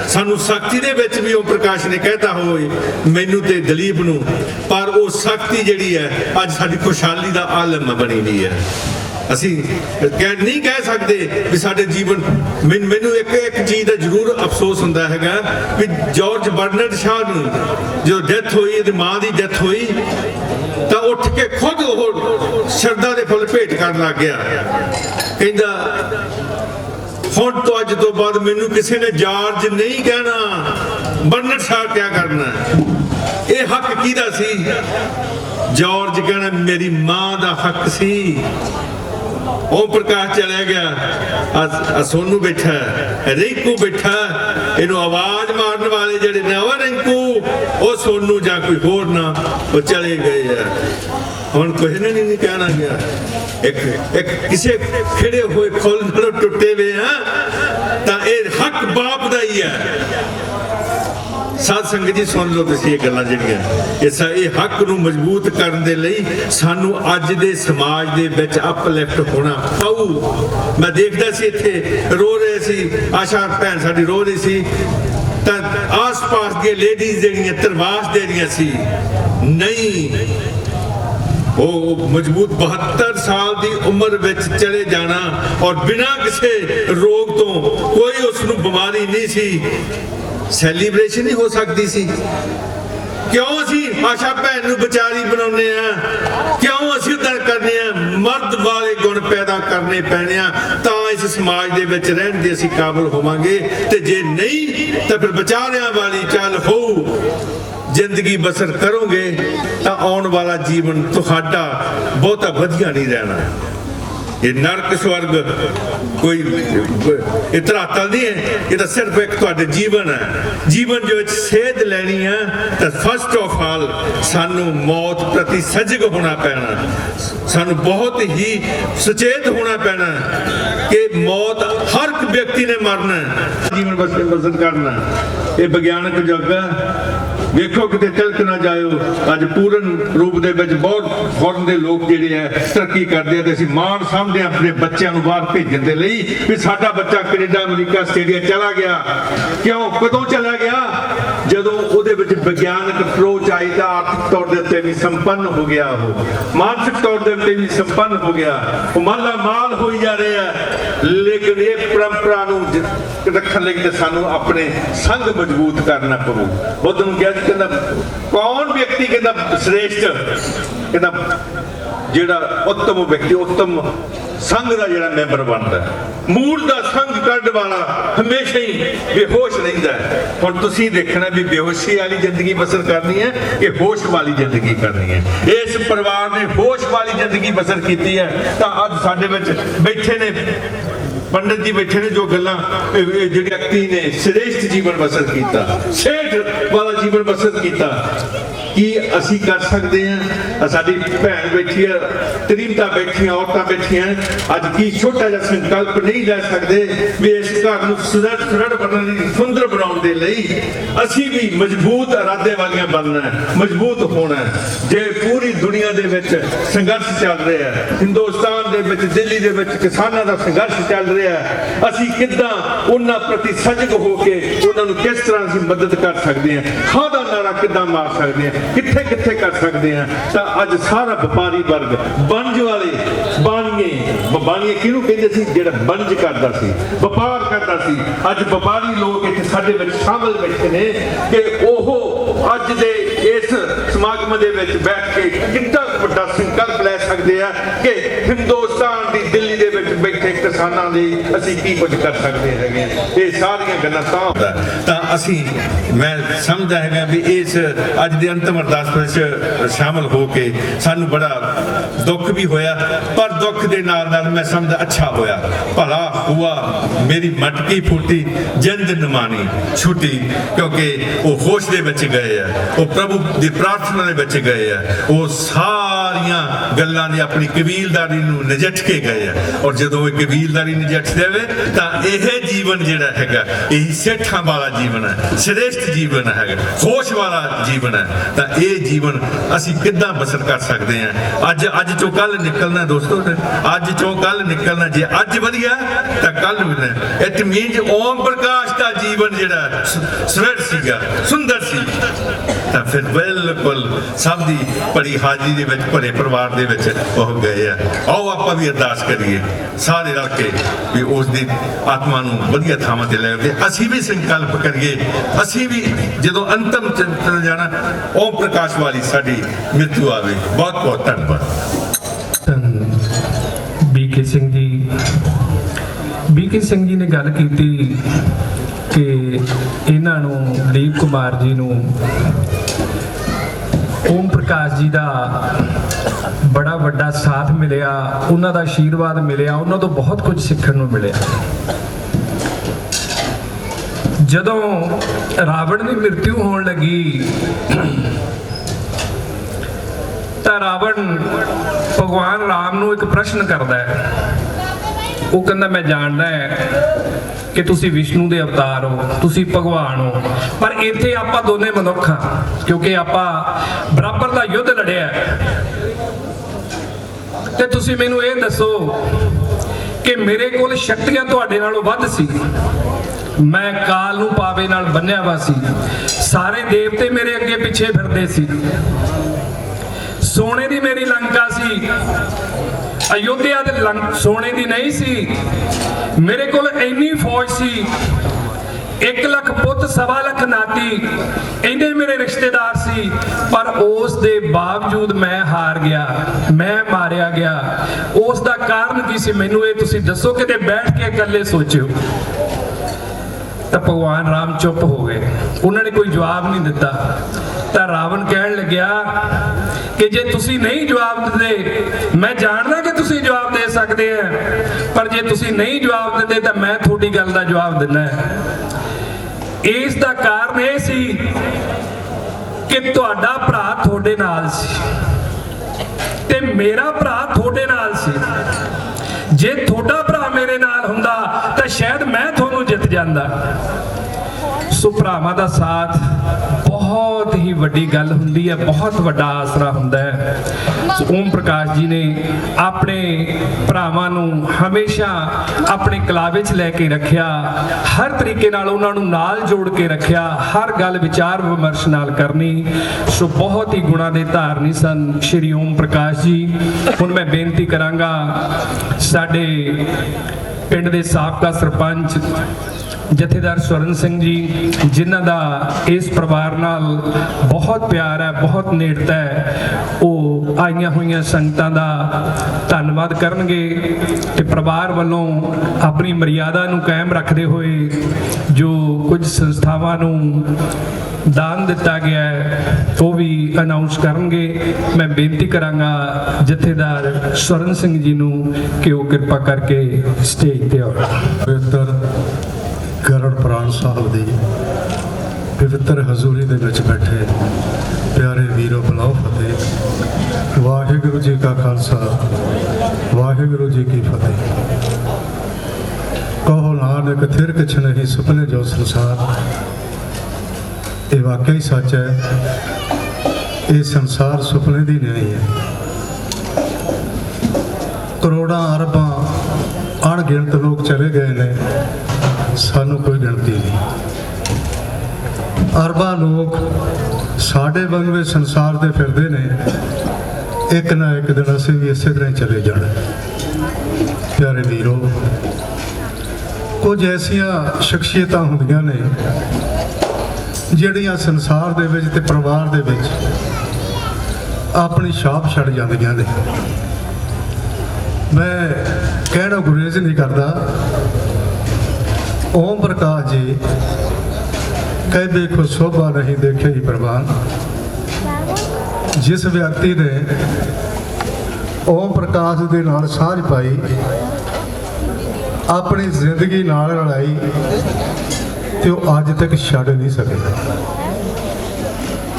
ਸਾਨੂੰ ਸ਼ਕਤੀ ਦੇ ਵਿੱਚ ਵੀ ਓਮ ਪ੍ਰਕਾਸ਼ ਨੇ ਕਹਿਤਾ ਹੋਵੇ ਮੈਨੂੰ ਤੇ ਦਲੀਪ ਨੂੰ, ਪਰ ਉਹ ਸ਼ਕਤੀ ਜਿਹੜੀ ਹੈ ਅੱਜ ਸਾਡੀ ਖੁਸ਼ਹਾਲੀ ਦਾ ਆਲਮ ਬਣੀ ਹੋਈ ਹੈ। ਅਸੀਂ ਨਹੀਂ ਕਹਿ ਸਕਦੇ ਵੀ ਸਾਡੇ ਜੀਵਨ। ਮੈਨੂੰ ਇੱਕ ਚੀਜ਼ ਦਾ ਜ਼ਰੂਰ ਅਫਸੋਸ ਹੁੰਦਾ ਹੈਗਾ ਵੀ ਜਾਰਜ ਬਰਨਰਡ ਸ਼ਾਹ ਨੂੰ ਜਦੋਂ ਡੈਥ ਹੋਈ, ਇਹਦੀ ਮਾਂ ਦੀ ਡੈਥ ਹੋਈ, ਤਾਂ ਉੱਠ ਕੇ ਖੁਦ ਉਹ ਸ਼ਰਧਾ ਦੇ ਫੁੱਲ ਭੇਟ ਕਰਨ ਲੱਗ ਗਿਆ। ਕਹਿੰਦਾ ਹੁਣ ਤੋਂ ਅੱਜ ਤੋਂ ਬਾਅਦ ਮੈਨੂੰ ਕਿਸੇ ਨੇ ਜਾਰਜ ਨਹੀਂ ਕਹਿਣਾ, बर्नट साहब क्या करना ये हक किहदा सी जॉर्ज कहना मेरी मां दा हक सी ओम प्रकाश चला गया सोनू बैठा रिंकू बैठा इनू आवाज मारने वाले जड़े ने वो रिंकू वो सोनू जा कोई होर ना वो चले गए है हुण किसी ने नहीं कहना गया एक किसी खिड़े हुए फुल नालों टुटे हुए हैं तां ये हक बाप दा ही है साध संगत जी सुन लो तुसीं ये गल्लां जिहड़ियां इह हक नूं मजबूत करन दे लई सानू अज दे समाज दे विच अपलिफ्ट होना पऊ मैं देखदा सी इत्थे रो रहे सी आशा भैन साडी रो रही सी तां आस पास दी लेडीज जिहड़ियां तरवास दे रहियां सी नहीं वो मजबूत 72 साल की उम्र विच चले जाना और बिना किसी रोग तो कोई उसनूं बीमारी नहीं सी सैलीब्रेशन ही हो सकती सी क्यों असी आशा भैन नूं बेचारी बनाउने आ क्यों असी उदां करने आ मर्द वाले गुण पैदा करने पैने आ तां इस समाज दे विच रहण दे असी काबिल होवांगे ते जे नहीं तां फिर बेचारियां वाली चल हो जिंदगी बसर करोगे तो आने वाला जीवन तुहाडा बहुता वधिया नहीं रहना ये नरक स्वर्ग कोई धरातल नहीं है ये तो सिर्फ एक तुहाडे जीवन है जीवन जो सेध लैनी है तो फर्स्ट ऑफ ऑल सानू मौत प्रति सजग होना पैना सानू बहुत ही सचेत होना पैना कि मौत हर व्यक्ति ने मरना जीवन बसर करना ये विज्ञानक युग है देखो किते तिलक ना जाओ अज पूर्ण रूप दे विच बहुत फॉरन दे लोग जिहड़े है तरक्की करदे ते असीं माण समझदे अपने बच्चों नूं बाहर भेजण दे लई भी साडा बच्चा कनेडा अमरीका आस्ट्रेलिया चला गया क्यों कदों चला गया जदों उहदे विच विज्ञानक अप्रोच आई तां आर्थिक तौर दे उत्ते भी संपन्न हो गया वो मानसिक तौर दे उत्ते भी संपन्न हो गया वो माला माल होई जा रहा है लेकिन ये परंपरा नूं रखण लई ते सानूं अपने संग मजबूत करना पवू बुद्ध नूं किहा कहंदा कौन व्यक्ति कहंदा श्रेष्ठ कहंदा जिहड़ा उत्तम व्यक्ति उत्तम संघ का जिहड़ा मैंबर बनता है मूल का संघ कढ वाला हमेशा ही बेहोश रहिंदा है हुण तुसीं देखना भी बेहोशी वाली जिंदगी बसर करनी है कि होश वाली जिंदगी करनी है इस परिवार ने होश वाली जिंदगी बसर की है तां अज साडे विच बैठे ने पंडित जी बैठे ने जो गल्लां जिहड़े व्यक्ति ने श्रेष्ठ जीवन बसर किया सेठ वाला जीवन बसर किया की असी कर सकते हैं साडी भैन बैठी है तरीमता बैठी औरतां बैठी अज की छोटा जिहा संकल्प नहीं ले सकते भी इस घर नूं सुदृढ़ बनने सुंदर बनाउण दे लई असी भी मजबूत इरादे वालियां बनना है मजबूत होना है जे पूरी दुनिया दे विच संघर्ष चल रहा है हिंदुस्तान दे विच दिल्ली दे विच किसानां दा संघर्ष चल रहा है असी किद्दां उन्हां प्रति सजग हो के उन्हां नूं किस तरह असी मदद कर सकते हैं खां दा नारा किद्दां मार सकते हैं किथे किथे कर सकते हैं तो अज सारा व्यापारी वर्ग बनज वाले बाणीए किहनूं कहंदे सी जिहड़ा बनज करदा सी व्यापार करदा सी अज व्यापारी लोग इत्थे साडे विच शामिल बैठे ने कि ओह अज दे इस समागम दे विच बैठ के कितना वड्डा संकल्प लै सकदे आ कि हिंदुस्तान दी दिल्ली दे विच बैठे किसानां लई असीं की कुछ कर सकदे हैगे ये सारियां गल्लां तां असीं मैं समझदा हैगा भी इस अज दे अंतिम अरदास विच शामिल हो के सानू बड़ा दुख भी होया पर दुख दे नाल नाल मैं समझदा अच्छा होया भला हुआ मेरी मटकी फूटी जिंद नमानी छुटी क्योंकि वो होश दे विच गए है वो प्रभु दी प्रार्थना दे विच गए है वो सारियां गल्लां दी अपनी कबीलदारी नूं नजट के गए है और जदों वो कबीलदारी नजट देवे तां यह जीवन जिहड़ा हैगा यही सेठां वाला जीवन है श्रेष्ठ जीवन है होश वाला जीवन है तां ये जीवन असी किद्दां बसर कर सकते हैं अज चो कल निकलना दोस्तों अज चो कल निकलना जे अज वधिया तां कल भी इट मीनस ओम प्रकाश का जीवन जिहड़ा सुरड़ सीगा सुंदर सी तां फिर बिल्कुल सब दी बड़ी हाजरी दे विच भरे परिवार दे विच हो गए हैं आओ आपां भी अरदास करिए सारे रल के भी उस दी आत्मा नूं वधिया थावां ते लै के असी भी संकल्प करिए असी भी जदों अंतिम चल जाना ओम प्रकाश वाली साडी मृत्यु आवे बहुत बहुत धन्यवाद बीके सिंह जी ने गल की ਕਿ ਇਹਨਾਂ ਨੂੰ ਦੀਪ ਕੁਮਾਰ ਜੀ ਨੂੰ ਓਮ ਪ੍ਰਕਾਸ਼ ਜੀ ਦਾ ਬੜਾ ਵੱਡਾ ਸਾਥ ਮਿਲਿਆ, ਉਹਨਾਂ ਦਾ ਆਸ਼ੀਰਵਾਦ ਮਿਲਿਆ, ਉਹਨਾਂ ਤੋਂ ਬਹੁਤ ਕੁਝ ਸਿੱਖਣ ਨੂੰ ਮਿਲਿਆ। ਜਦੋਂ ਰਾਵਣ ਦੀ ਮ੍ਰਿਤਿੂ ਹੋਣ ਲੱਗੀ ਤਾਂ ਰਾਵਣ ਭਗਵਾਨ ਰਾਮ ਨੂੰ ਇੱਕ ਪ੍ਰਸ਼ਨ ਕਰਦਾ ਹੈ। ਉਹ ਕਹਿੰਦਾ ਮੈਂ ਜਾਣਦਾ ਹੈ ਕਿ ਤੁਸੀਂ ਵਿਸ਼ਨੂੰ ਦੇ ਅਵਤਾਰ ਹੋ, ਤੁਸੀਂ ਭਗਵਾਨ ਹੋ, ਪਰ ਇੱਥੇ ਆਪਾਂ ਦੋਨੇ ਮਨੁੱਖ ਹਾਂ, ਕਿਉਂਕਿ ਆਪਾਂ ਬਰਾਬਰ ਦਾ ਯੁੱਧ ਲੜਿਆ। ਤੇ ਤੁਸੀਂ ਮੈਨੂੰ ਇਹ ਦੱਸੋ ਕਿ ਮੇਰੇ ਕੋਲ ਸ਼ਕਤੀਆਂ ਤੁਹਾਡੇ ਨਾਲੋਂ ਵੱਧ ਸੀ, ਮੈਂ ਕਾਲ ਨੂੰ ਪਾਵੇ ਨਾਲ ਬੰਨਿਆ ਵਾ ਸੀ, ਸਾਰੇ ਦੇਵਤੇ ਮੇਰੇ ਅੱਗੇ ਪਿੱਛੇ ਫਿਰਦੇ ਸੀ, ਸੋਨੇ ਦੀ ਮੇਰੀ ਲੰਕਾ ਸੀ, ਅਯੋਧਿਆ ਦੇ ਸੋਨੇ ਦੀ ਨਹੀਂ ਸੀ, ਮੇਰੇ ਕੋਲ ਇੰਨੀ ਫੌਜ ਸੀ, 1 ਲੱਖ ਪੁੱਤ 1.25 ਲੱਖ ਨਾਤੀ, ਇੰਨੇ ਮੇਰੇ ਰਿਸ਼ਤੇਦਾਰ ਸੀ, ਪਰ ਉਸ ਦੇ ਬਾਵਜੂਦ ਮੈਂ ਹਾਰ ਗਿਆ, ਮੈਂ ਮਾਰਿਆ ਗਿਆ। ਉਸ ਦਾ ਕਾਰਨ ਕੀ ਸੀ ਮੈਨੂੰ ਇਹ ਤੁਸੀਂ ਦੱਸੋ, ਕਿਤੇ ਬੈਠ ਕੇ ਇਕੱਲੇ ਸੋਚਿਓ। ਤਾਂ ਭਗਵਾਨ ਰਾਮ ਚੁੱਪ ਹੋ ਗਏ, ਉਹਨਾਂ ਨੇ ਕੋਈ ਜਵਾਬ ਨਹੀਂ ਦਿੱਤਾ। ਤਾਂ ਰਾਵਣ ਕਹਿਣ ਲੱਗਿਆ ਕਿ ਜੇ ਤੁਸੀਂ ਨਹੀਂ ਜਵਾਬ ਦਿੰਦੇ, ਮੈਂ ਜਾਣਦਾ ਕਿ ਤੁਸੀਂ ਜਵਾਬ ਦੇ ਸਕਦੇ ਆ, ਪਰ ਜੇ ਤੁਸੀਂ ਨਹੀਂ ਜਵਾਬ ਦਿੰਦੇ ਤਾਂ ਮੈਂ ਤੁਹਾਡੀ ਗੱਲ ਦਾ ਜਵਾਬ ਦਿੰਦਾ ਹੈ। ਇਸ ਦਾ ਕਾਰਨ ਇਹ ਸੀ ਕਿ ਤੁਹਾਡਾ ਭਰਾ ਤੁਹਾਡੇ ਨਾਲ ਸੀ ਤੇ ਮੇਰਾ ਭਰਾ ਤੁਹਾਡੇ ਨਾਲ ਸੀ। ਜੇ ਤੁਹਾਡਾ ਭਰਾ ਮੇਰੇ ਨਾਲ ਹੁੰਦਾ ਤਾਂ ਸ਼ਾਇਦ ਮੈਂ ਤੁਹਾਨੂੰ ਜਿੱਤ ਜਾਂਦਾ। ਸੋ ਭਰਾਵਾਂ ਦਾ ਸਾਥ ਬਹੁਤ ਹੀ ਵੱਡੀ ਗੱਲ ਹੁੰਦੀ ਹੈ, ਬਹੁਤ ਵੱਡਾ ਆਸਰਾ ਹੁੰਦਾ ਹੈ। ਸੋ ਓਮ ਪ੍ਰਕਾਸ਼ ਜੀ ਨੇ ਆਪਣੇ ਭਰਾਵਾਂ ਨੂੰ ਹਮੇਸ਼ਾ ਆਪਣੇ ਕਲਾਵੇ 'ਚ ਲੈ ਕੇ ਰੱਖਿਆ, ਹਰ ਤਰੀਕੇ ਨਾਲ ਉਹਨਾਂ ਨੂੰ ਨਾਲ ਜੋੜ ਕੇ ਰੱਖਿਆ, ਹਰ ਗੱਲ ਵਿਚਾਰ ਵਿਮਰਸ਼ ਨਾਲ ਕਰਨੀ। ਸੋ ਬਹੁਤ ਹੀ ਗੁਣਾਂ ਦੇ ਧਾਰਨੀ ਸਨ ਸ਼੍ਰੀ ਓਮ ਪ੍ਰਕਾਸ਼ ਜੀ। ਹੁਣ ਮੈਂ ਬੇਨਤੀ ਕਰਾਂਗਾ ਸਾਡੇ ਪਿੰਡ ਦੇ ਸਾਬਕਾ ਸਰਪੰਚ ਜਥੇਦਾਰ ਸਵਰਨ ਸਿੰਘ ਜੀ, ਜਿਨ੍ਹਾਂ ਦਾ ਇਸ ਪਰਿਵਾਰ ਨਾਲ ਬਹੁਤ ਪਿਆਰ ਹੈ, ਬਹੁਤ ਨੇੜਤਾ ਹੈ, ਉਹ ਆਈਆਂ ਹੋਈਆਂ ਸੰਗਤਾਂ ਦਾ ਧੰਨਵਾਦ ਕਰਨਗੇ ਤੇ ਪਰਿਵਾਰ ਵੱਲੋਂ ਆਪਣੀ ਮਰਿਆਦਾ ਨੂੰ ਕਾਇਮ ਰੱਖਦੇ ਹੋਏ ਜੋ ਕੁਝ ਸੰਸਥਾਵਾਂ ਨੂੰ ਦਾਨ ਦਿੱਤਾ ਗਿਆ ਹੈ ਉਹ ਵੀ ਅਨਾਉਂਸ ਕਰਨਗੇ। ਮੈਂ ਬੇਨਤੀ ਕਰਾਂਗਾ ਜਥੇਦਾਰ ਸਵਰਨ ਸਿੰਘ ਜੀ ਨੂੰ ਕਿ ਉਹ ਕਿਰਪਾ ਕਰਕੇ ਸਟੇਜ ਤੇ ਆਉਣ। ਪਵਿੱਤਰ ਗਰੜ ਪ੍ਰਾਣ ਸਾਹਿਬ ਦੀ ਪਵਿੱਤਰ ਹਜ਼ੂਰੀ ਦੇ ਵਿੱਚ ਬੈਠੇ ਪਿਆਰੇ ਵੀਰੋ ਬੁਲਾਓ ਫਤਿਹ। ਵਾਹਿਗੁਰੂ ਜੀ ਕਾ ਖਾਲਸਾ, ਵਾਹਿਗੁਰੂ ਜੀ ਕੀ ਫਤਿਹ। ਕਹੋ ਨਾਨਕ ਥਿਰ ਕਿਛ ਨਹੀਂ ਸੁਪਨੇ ਜੋ ਸੰਸਾਰ। ਇਹ ਵਾਕਈ ਸੱਚ ਹੈ, ਇਹ ਸੰਸਾਰ ਸੁਪਨੇ ਦੀ ਨਹੀਂ ਹੈ। ਕਰੋੜਾਂ ਅਰਬਾਂ ਅਣਗਿਣਤ ਲੋਕ ਚਲੇ ਗਏ ਨੇ, ਸਾਨੂੰ ਕੋਈ ਗਿਣਤੀ ਨਹੀਂ। ਅਰਬਾਂ ਲੋਕ ਸਾਡੇ ਵਾਂਗੂ ਸੰਸਾਰ ਤੇ ਫਿਰਦੇ ਨੇ, ਇੱਕ ਨਾ ਇੱਕ ਦਿਨ ਅਸੀਂ ਵੀ ਇਸੇ ਤਰ੍ਹਾਂ ਹੀ ਚਲੇ ਜਾਣਾ। ਪਿਆਰੇ ਵੀਰੋ, ਕੁਝ ਐਸੀਆਂ ਸ਼ਖਸੀਅਤਾਂ ਹੁੰਦੀਆਂ ਨੇ ਜਿਹੜੀਆਂ ਸੰਸਾਰ ਦੇ ਵਿੱਚ ਤੇ ਪਰਿਵਾਰ ਦੇ ਵਿੱਚ ਆਪਣੀ ਛਾਪ ਛੱਡ ਜਾਂਦੀਆਂ ਨੇ। ਮੈਂ ਕਹਿਣਾ ਗੁਰੇਜ਼ ਨਹੀਂ ਕਰਦਾ। ਓਮ ਪ੍ਰਕਾਸ਼ ਜੀ ਕਹਿੰਦੇ ਕੋ ਸੋਭਾ ਨਹੀਂ ਦੇਖੇ ਹੀ ਪ੍ਰਵਾਨ। ਜਿਸ ਵਿਅਕਤੀ ਨੇ ਓਮ ਪ੍ਰਕਾਸ਼ ਦੇ ਨਾਲ ਸਾਂਝ ਪਾਈ, ਆਪਣੀ ਜ਼ਿੰਦਗੀ ਨਾਲ ਰਲਾਈ, ਤੇ ਉਹ ਅੱਜ ਤੱਕ ਛੱਡ ਨਹੀਂ ਸਕੇ।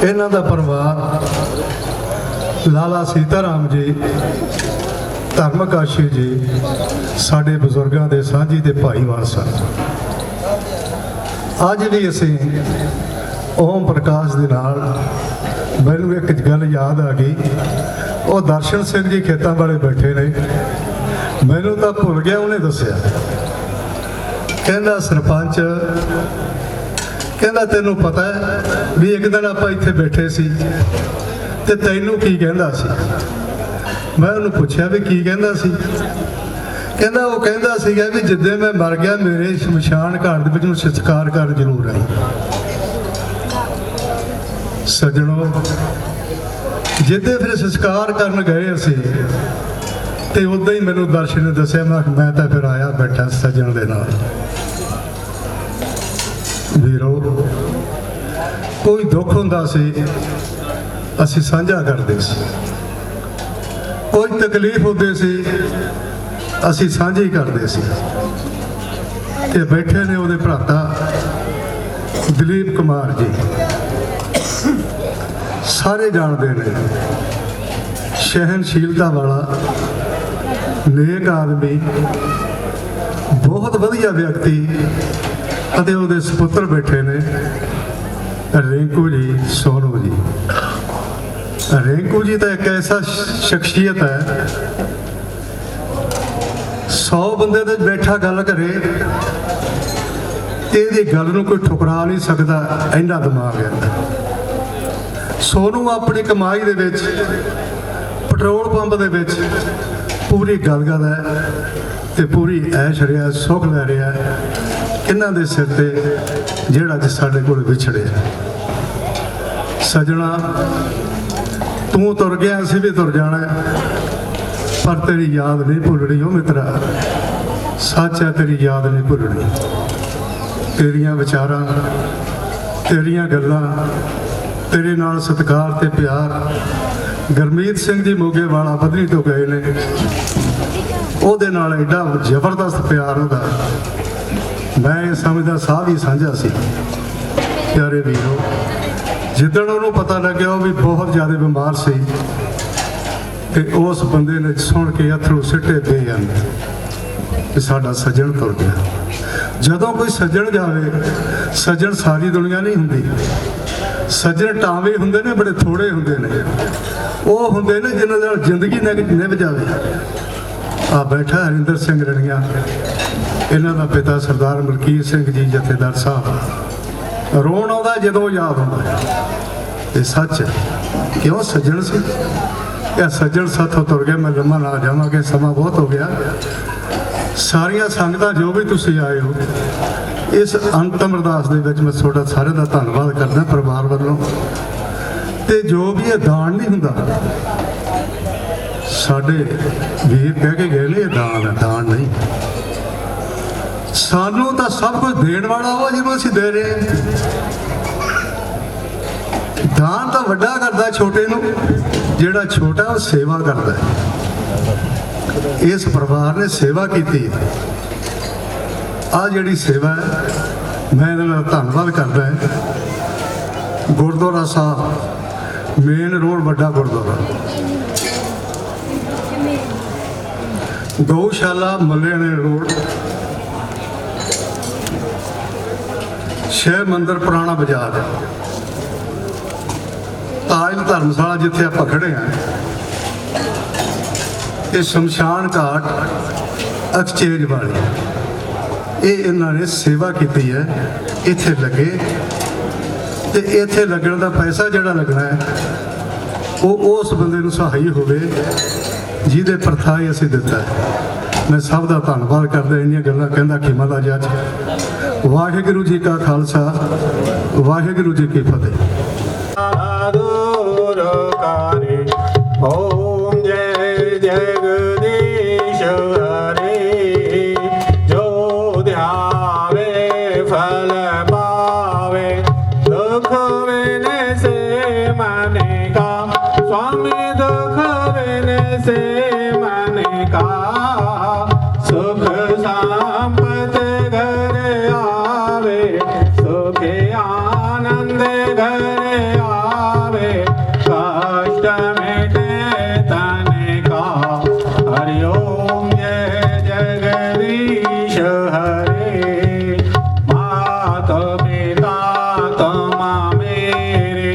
ਇਹਨਾਂ ਦਾ ਪਰਿਵਾਰ ਲਾਲਾ ਸੀਤਾਰਾਮ ਜੀ, ਧਰਮਕਾਸ਼ੀ ਜੀ ਸਾਡੇ ਬਜ਼ੁਰਗਾਂ ਦੇ ਸਾਂਝੀ ਤੇ ਭਾਈਵਾਲ ਸਨ। ਅੱਜ ਵੀ ਅਸੀਂ ਓਮ ਪ੍ਰਕਾਸ਼ ਦੇ ਨਾਲ, ਮੈਨੂੰ ਇੱਕ ਗੱਲ ਯਾਦ ਆ ਗਈ। ਉਹ ਦਰਸ਼ਨ ਸਿੰਘ ਜੀ ਖੇਤਾਂ ਵਾਲੇ ਬੈਠੇ ਨੇ, ਮੈਨੂੰ ਤਾਂ ਭੁੱਲ ਗਿਆ, ਉਹਨੇ ਦੱਸਿਆ, ਕਹਿੰਦਾ ਸਰਪੰਚ, ਕਹਿੰਦਾ ਤੈਨੂੰ ਪਤਾ ਹੈ ਵੀ ਇੱਕ ਦਿਨ ਆਪਾਂ ਇੱਥੇ ਬੈਠੇ ਸੀ ਤੇ ਤੈਨੂੰ ਕੀ ਕਹਿੰਦਾ ਸੀ? ਮੈਂ ਉਹਨੂੰ ਪੁੱਛਿਆ ਵੀ ਕੀ ਕਹਿੰਦਾ ਸੀ? ਕਹਿੰਦਾ ਉਹ ਕਹਿੰਦਾ ਸੀਗਾ ਵੀ ਜਿੱਦੇ ਮੈਂ ਮਰ ਗਿਆ ਮੇਰੇ ਸ਼ਮਸ਼ਾਨ ਘਾਟ ਦੇ ਵਿੱਚ ਨੂੰ ਸੰਸਕਾਰ ਕਰਨ ਜ਼ਰੂਰ ਆਈ। ਸੱਜਣੋ, ਜਿੱਦੇ ਫਿਰ ਸੰਸਕਾਰ ਕਰਨ ਗਏ ਅਸੀਂ ਤੇ ਉਦਾਂ ਹੀ ਮੈਨੂੰ ਦਰਸ਼ਨ ਨੇ ਦੱਸਿਆ, ਮੈਂ ਤਾਂ ਫਿਰ ਆਇਆ ਬੈਠਾ ਸੱਜਣ ਦੇ ਨਾਲ। ਕੋਈ ਦੁੱਖ ਹੁੰਦਾ ਸੀ ਅਸੀਂ ਸਾਂਝਾ ਕਰਦੇ ਸੀ, ਕੋਈ ਤਕਲੀਫ ਹੁੰਦੀ ਸੀ ਅਸੀਂ ਸਾਂਝੀ ਕਰਦੇ ਸੀ। ਤੇ ਬੈਠੇ ਨੇ ਉਹਦੇ ਭਰਾਤਾ ਦਲੀਪ ਕੁਮਾਰ ਜੀ, ਸਾਰੇ ਜਾਣਦੇ ਨੇ, ਸਹਿਨਸ਼ੀਲਤਾ ਵਾਲਾ ਨੇਕ ਆਦਮੀ, ਬਹੁਤ ਵਧੀਆ ਵਿਅਕਤੀ। ਅਤੇ ਉਹਦੇ ਸੁਪੁੱਤਰ ਬੈਠੇ ਨੇ ਰਿੰਕੂ ਜੀ, ਸੋਨੂ ਜੀ। ਰਿੰਕੂ ਜੀ ਤਾਂ ਇੱਕ ਐਸਾ ਸ਼ਖਸੀਅਤ ਹੈ, 100 ਬੰਦੇ ਦੇ ਬੈਠਾ ਗੱਲ ਕਰੇ ਤੇ ਇਹਦੀ ਗੱਲ ਨੂੰ ਕੋਈ ਠੁਕਰਾ ਨਹੀਂ ਸਕਦਾ, ਇੰਨਾ ਦਿਮਾਗ ਹੈ। ਸੋਨੂ ਆਪਣੀ ਕਮਾਈ ਦੇ ਵਿੱਚ ਪੈਟਰੋਲ ਪੰਪ ਦੇ ਵਿੱਚ ਪੂਰੀ ਗਦਗਦ ਹੈ ਤੇ ਪੂਰੀ ਐਸ਼ ਰਿਹਾ, ਸੁੱਖ ਲੈ ਰਿਹਾ। ਇਹਨਾਂ ਦੇ ਸਿਰ ਤੇ ਜਿਹੜਾ ਅੱਜ ਸਾਡੇ ਕੋਲ ਵਿਛੜਿਆ। ਸਜਣਾ, ਤੂੰ ਤੁਰ ਗਿਆ, ਅਸੀਂ ਵੀ ਤੁਰ ਜਾਣਾ, ਪਰ ਤੇਰੀ ਯਾਦ ਨਹੀਂ ਭੁੱਲਣੀ ਉਹ ਮਿੱਤਰਾ। ਸੱਚ ਹੈ, ਤੇਰੀ ਯਾਦ ਨਹੀਂ ਭੁੱਲਣੀ। ਤੇਰੀਆਂ ਵਿਚਾਰਾਂ, ਤੇਰੀਆਂ ਗੱਲਾਂ, ਤੇਰੇ ਨਾਲ ਸਤਿਕਾਰ ਤੇ ਪਿਆਰ। ਗੁਰਮੀਤ ਸਿੰਘ ਜੀ ਮੋਗੇ ਵਾਲਾ ਬਦਲੀ ਤੋਂ ਗਏ ਨੇ, ਉਹਦੇ ਨਾਲ ਐਡਾ ਜ਼ਬਰਦਸਤ ਪਿਆਰ ਉਹਦਾ, ਮੈਂ ਇਹ ਸਮਝਦਾ ਸਾਹ ਵੀ ਸਾਂਝਾ ਸੀ। ਪਿਆਰੇ ਵੀਰੋ, ਜਿੱਦਣ ਉਹਨੂੰ ਪਤਾ ਲੱਗਿਆ ਉਹ ਵੀ ਬਹੁਤ ਜ਼ਿਆਦਾ ਬਿਮਾਰ ਸੀ ਤੇ ਉਸ ਬੰਦੇ ਨੇ ਸੁਣ ਕੇ ਅਥਰੂ ਸਿੱਟੇ ਪਏ ਜਾਂਦੇ ਕਿ ਸਾਡਾ ਸੱਜਣ ਤੁਰ ਗਿਆ। ਜਦੋਂ ਕੋਈ ਸੱਜਣ ਜਾਵੇ, ਸੱਜਣ ਸਾਰੀ ਦੁਨੀਆ ਨਹੀਂ ਹੁੰਦੀ। ਸੱਜਣ ਟਾਵੇਂ ਹੁੰਦੇ ਨੇ, ਬੜੇ ਥੋੜੇ ਹੁੰਦੇ ਨੇ। ਉਹ ਹੁੰਦੇ ਨੇ ਜਿਨ੍ਹਾਂ ਨਾਲ ਜ਼ਿੰਦਗੀ ਨਿਭ ਜਾਵੇ। ਆ ਬੈਠਾ ਹਰਿੰਦਰ ਸਿੰਘ ਰਣੀਆਂ, ਇਹਨਾਂ ਦਾ ਪਿਤਾ ਸਰਦਾਰ ਮਲਕੀਤ ਸਿੰਘ ਜੀ ਜਥੇਦਾਰ ਸਾਹਿਬ। ਰੋਣ ਆਉਂਦਾ ਜਦੋਂ ਯਾਦ ਹੁੰਦਾ। ਇਹ ਸੱਚ ਕਿਉਂ ਸੱਜਣ ਸੀ। ਇਹ ਸੱਜਣ ਸਾਥੋਂ ਤੁਰ ਗਿਆ। ਮੈਂ ਲੰਮਾ ਨਾ ਜਾਵਾਂਗੇ, ਸਮਾਂ ਬਹੁਤ ਹੋ ਗਿਆ। ਸਾਰੀਆਂ ਸੰਗਤਾਂ ਜੋ ਵੀ ਤੁਸੀਂ ਆਏ ਹੋ, ਇਸ ਅੰਤਮ ਅਰਦਾਸ ਦੇ ਵਿੱਚ ਮੈਂ ਤੁਹਾਡਾ ਸਾਰਿਆਂ ਦਾ ਧੰਨਵਾਦ ਕਰਦਾ ਪਰਿਵਾਰ ਵੱਲੋਂ। ਤੇ ਜੋ ਵੀ ਇਹ ਦਾਨ ਨਹੀਂ ਹੁੰਦਾ, ਸਾਡੇ ਵੀਰ ਕਹਿ ਕੇ ਗਏ ਨੇ ਇਹ ਦਾਨ ਹੈ, ਦਾਨ ਨਹੀਂ। ਸਾਨੂੰ ਤਾਂ ਸਭ ਕੁਝ ਦੇਣ ਵਾਲਾ ਉਹ ਜਿਹਨੂੰ ਅਸੀਂ ਦੇ ਰਹੇ ਹਾਂ। ਦਾਨ ਤਾਂ ਵੱਡਾ ਕਰਦਾ ਛੋਟੇ ਨੂੰ, ਜਿਹੜਾ ਛੋਟਾ ਉਹ ਸੇਵਾ ਕਰਦਾ। ਇਸ ਪਰਿਵਾਰ ਨੇ ਸੇਵਾ ਕੀਤੀ ਹੈ। ਆ ਜਿਹੜੀ ਸੇਵਾ ਹੈ, ਮੈਂ ਇਹਦਾ ਨਾਲ ਧੰਨਵਾਦ ਕਰਦਾ ਹੈ। ਗੁਰਦੁਆਰਾ ਸਾਹਿਬ, ਮੇਨ ਰੋਡ, ਵੱਡਾ ਗੁਰਦੁਆਰਾ, ਗਊਸ਼ਾਲਾ, ਮੱਲੇਆਣੇ ਰੋਡ, ਸ਼ਿਵ ਮੰਦਿਰ, ਪੁਰਾਣਾ ਬਾਜ਼ਾਰ, ਤਾਜ ਧਰਮਸ਼ਾਲਾ ਜਿੱਥੇ ਆਪਾਂ ਖੜੇ ਹਾਂ, ਇਹ ਸ਼ਮਸ਼ਾਨ ਘਾਟ, ਐਕਸਚੇਂਜ ਵਾਲੀ, ਇਹ ਇਹਨਾਂ ਨੇ ਸੇਵਾ ਕੀਤੀ ਹੈ। ਇੱਥੇ ਲੱਗੇ ਤੇ ਇੱਥੇ ਲੱਗਣ ਦਾ ਪੈਸਾ ਜਿਹੜਾ ਲੱਗਣਾ ਹੈ ਉਹ ਉਸ ਬੰਦੇ ਨੂੰ ਸਹਾਈ ਹੋਵੇ ਜਿਹਦੇ ਪ੍ਰਥਾਏ ਅਸੀਂ ਦਿੱਤਾ ਹੈ। ਮੈਂ ਸਭ ਦਾ ਧੰਨਵਾਦ ਕਰਦਾ। ਇੰਨੀਆਂ ਗੱਲਾਂ ਕਹਿੰਦਾ ਖਿਮਾ ਦਾ ਜੱਜ। ਵਾਹਿਗੁਰੂ ਜੀ ਕਾ ਖਾਲਸਾ, ਵਾਹਿਗੁਰੂ ਜੀ ਕੀ ਫਤਿਹ। ਓਮ ਜੈ ਜਗਦੀਸ਼ ਹਰੇ, ਜੋ ਧਿਆਵੇ ਫਲ ਪਾਵੇ, ਦੁਖ ਵਿਨੇ ਸੇ ਮਨ ਕਾ, स्वामी दुख विने से मन का, सुख संपत घर आवे, सुख आनंद घर आवे, कष्ट मिटे तन का। हरि ओम जय जगदीश हरे, मात पिता तुम मेरे,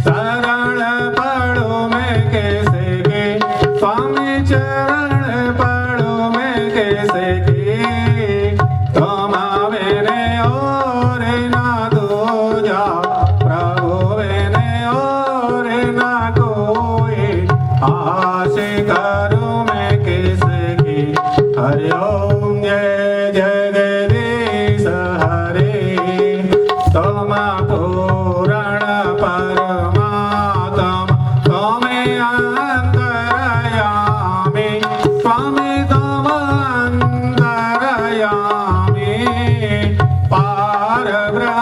शरण पड़ो मैं कैसे के, स्वामी चरण पड़ो मैं कैसे के, तुम मेरे और ना दूजा, प्रभु मेरे और ना कोई, आश करूं मैं कैसे की। हरि ओम जय जगदीश हरे, तुम पूर्ण परमात्मा, तुमें अंतरयामी, स्वामी तुम अंतरयामी, पार ब्रह्म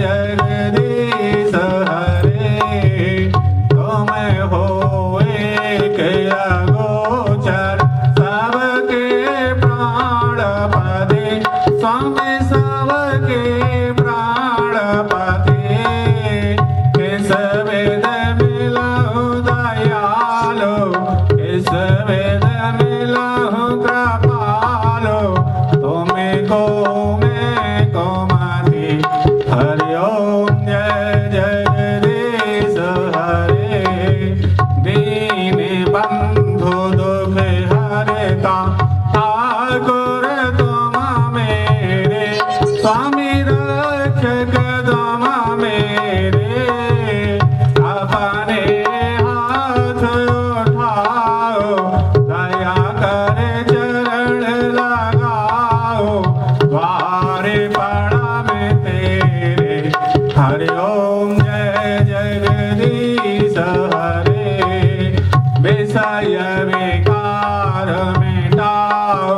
जगदीश हरे तुम हो एक अगोचर सबके प्राणपति स्वामी सबके प्राणपति किस वेद मिलहु दयालो किस वेद मिलहु कृपालो तुम्हें को मैं को माती हरि ओम जय जगदीश हरे दीन बंधु दुख हरता ठाकुर तुम मेरे स्वामी रक्षक तुम मेरे अपने हाथ उठाओ दया कर चरण लगाओ द्वारे पड़ा में तेरे हरि ओम जय जगदीश हरे विषय विकार मिटाओ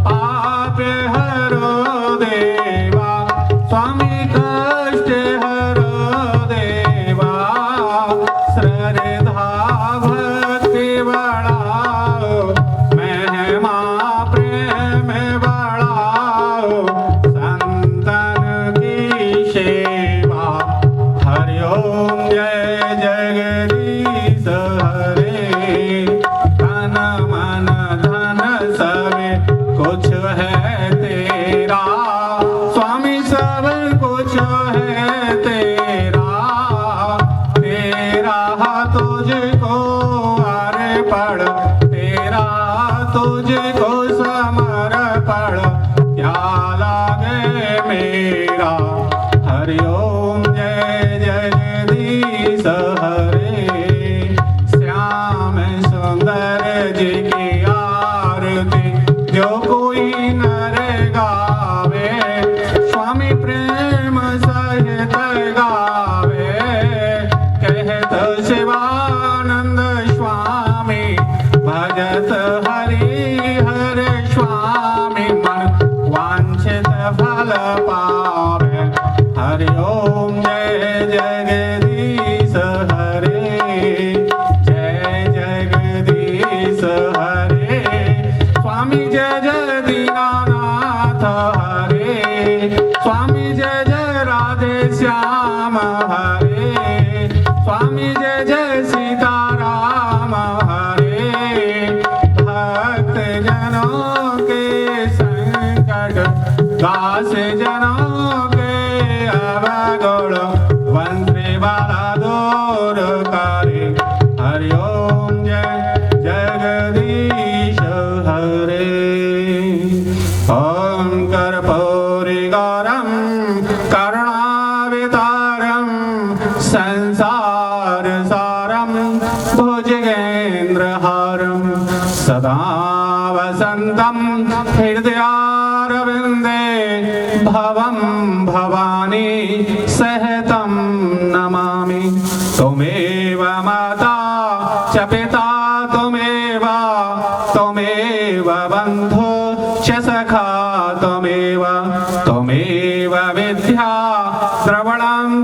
पाप हरो देवा स्वामी कष्ट हरो देवा श्रद्धा भक्ति बढ़ाओ महिमा प्रेम बढ़ाओ संतन की सेवा हरि ओम जय जगदीश हरे तन मन धन सब कुछ है तेरा स्वामी सब कुछ है तेरा तेरा तुझको अर्पण तेरा तुझको समर्पण क्या लागे मेरा हरि ओम जय जगदीश हरे श्याम सुंदर जी की आरती जो कोई नर गावे स्वामी प्रेम सहित गावे कहत शिवानंद स्वामी भजत हरि हर स्वामी मन वांछित फल पावे हरि ओम जय जगदीश हरे जय जगदीश हरे स्वामी जय जय दीनानाथ हरे स्वामी जय जय राधे श्याम हरे स्वामी जय जय सीताराम हरे भक्त जनों के संकट दास जनों के अवगुण वंदे वाला दूर करे हरि ओम जय जगदीश हरे ओम कर्पूरी गौरम करुणावतारम संसार सारम भुजगेन्द्रहारम सदा वसंतम हृदयारविंदे भवम भवानी सहतम नमामि त्वमेव माता च पिता त्वमेव बन्धु च सखा त्वमेव विद्या द्रवणं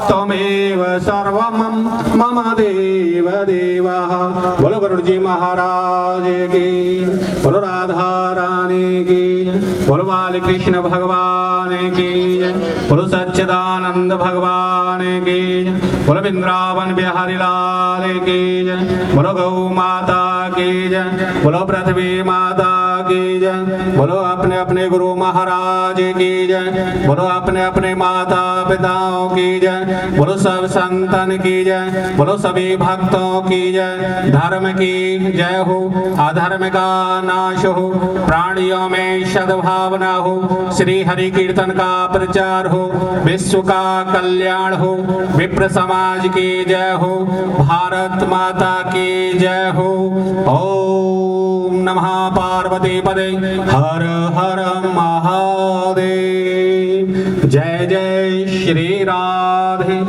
त्वमेव सर्वं मम देव देवः बोलो गरुड़ जी महाराज की बोलो राधा रानी की बोलो बाल कृष्ण भगवान की बोलो सच्चिदानंद भगवान की बोलो वृंदावन बिहारी लाल की बोलो गौ माता की बोलो पृथ्वी माता की बोलो अपने अपने गुरु महाराज की बोलो अपने अपने माता पिताओं की बोलो सब संतन की बोलो सभी भक्तों की धर्म की जय हो अधर्म का नाश हो प्राणियों में सद्भावना हो श्री हरि कीर्तन का प्रचार हो विश्व का कल्याण हो विप्र समाज की जय हो भारत माता की जय हो ओम नमः पार्वती पदे हर हर महादेव जय जय श्री राधे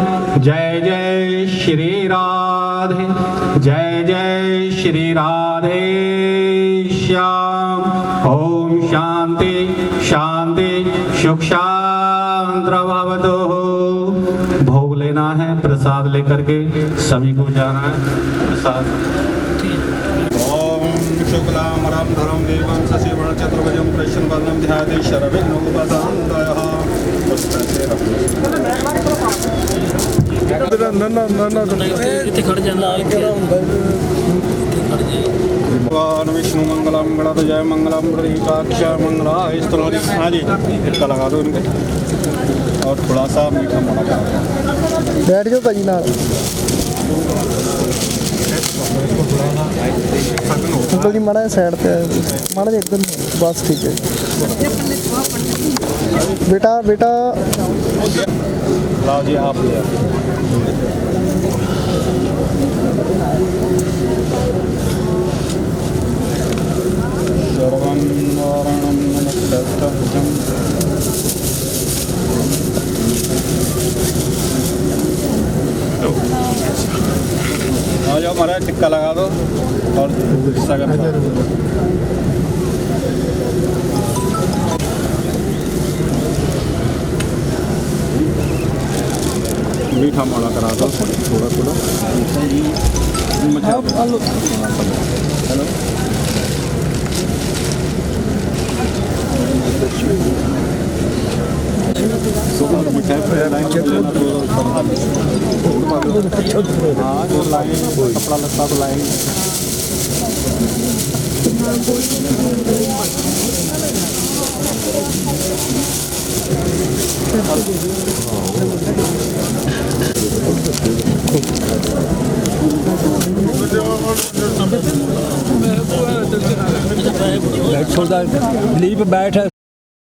जय जय श्री राधे जय जय श्री राधे श्याम ओम शांति शांति सुख शांति अंतर्भावतो भोग लेना है, प्रसाद लेकर के सभी को जाना है। प्रसाद ओम शुक्लांबरधरं धरम देवं शशिवर्णं चतुर्भुजं प्रसन्नवदनं ध्यायेत् सर्वविघ्नोपशान्तये। भगवान विष्णु मंगलम गणपतये मंगलम गणेशाक्ष मंगलाय स्तुति। हाँ जी, टिक्का लगा दो इनके और थोड़ा सा मीठा मोड़ा करा दो। बैठ जाओ भाजी नाल अंकल जी माड़ा साइड पे माड़ा जी एकदम बस ठीक है बेटा बेटा लाओ जी आप ले आओ। सर्वं वारणं नमस्तभुजं आ जाओ महाराज, टिक्का लगा दो और सगन मीठा मोड़ा करा दो थोड़ा थोड़ा। हेलो मिठाई हाँ जो लाएंगे कपड़ा लत्ता तो लाएंगे। दिलीप बैठ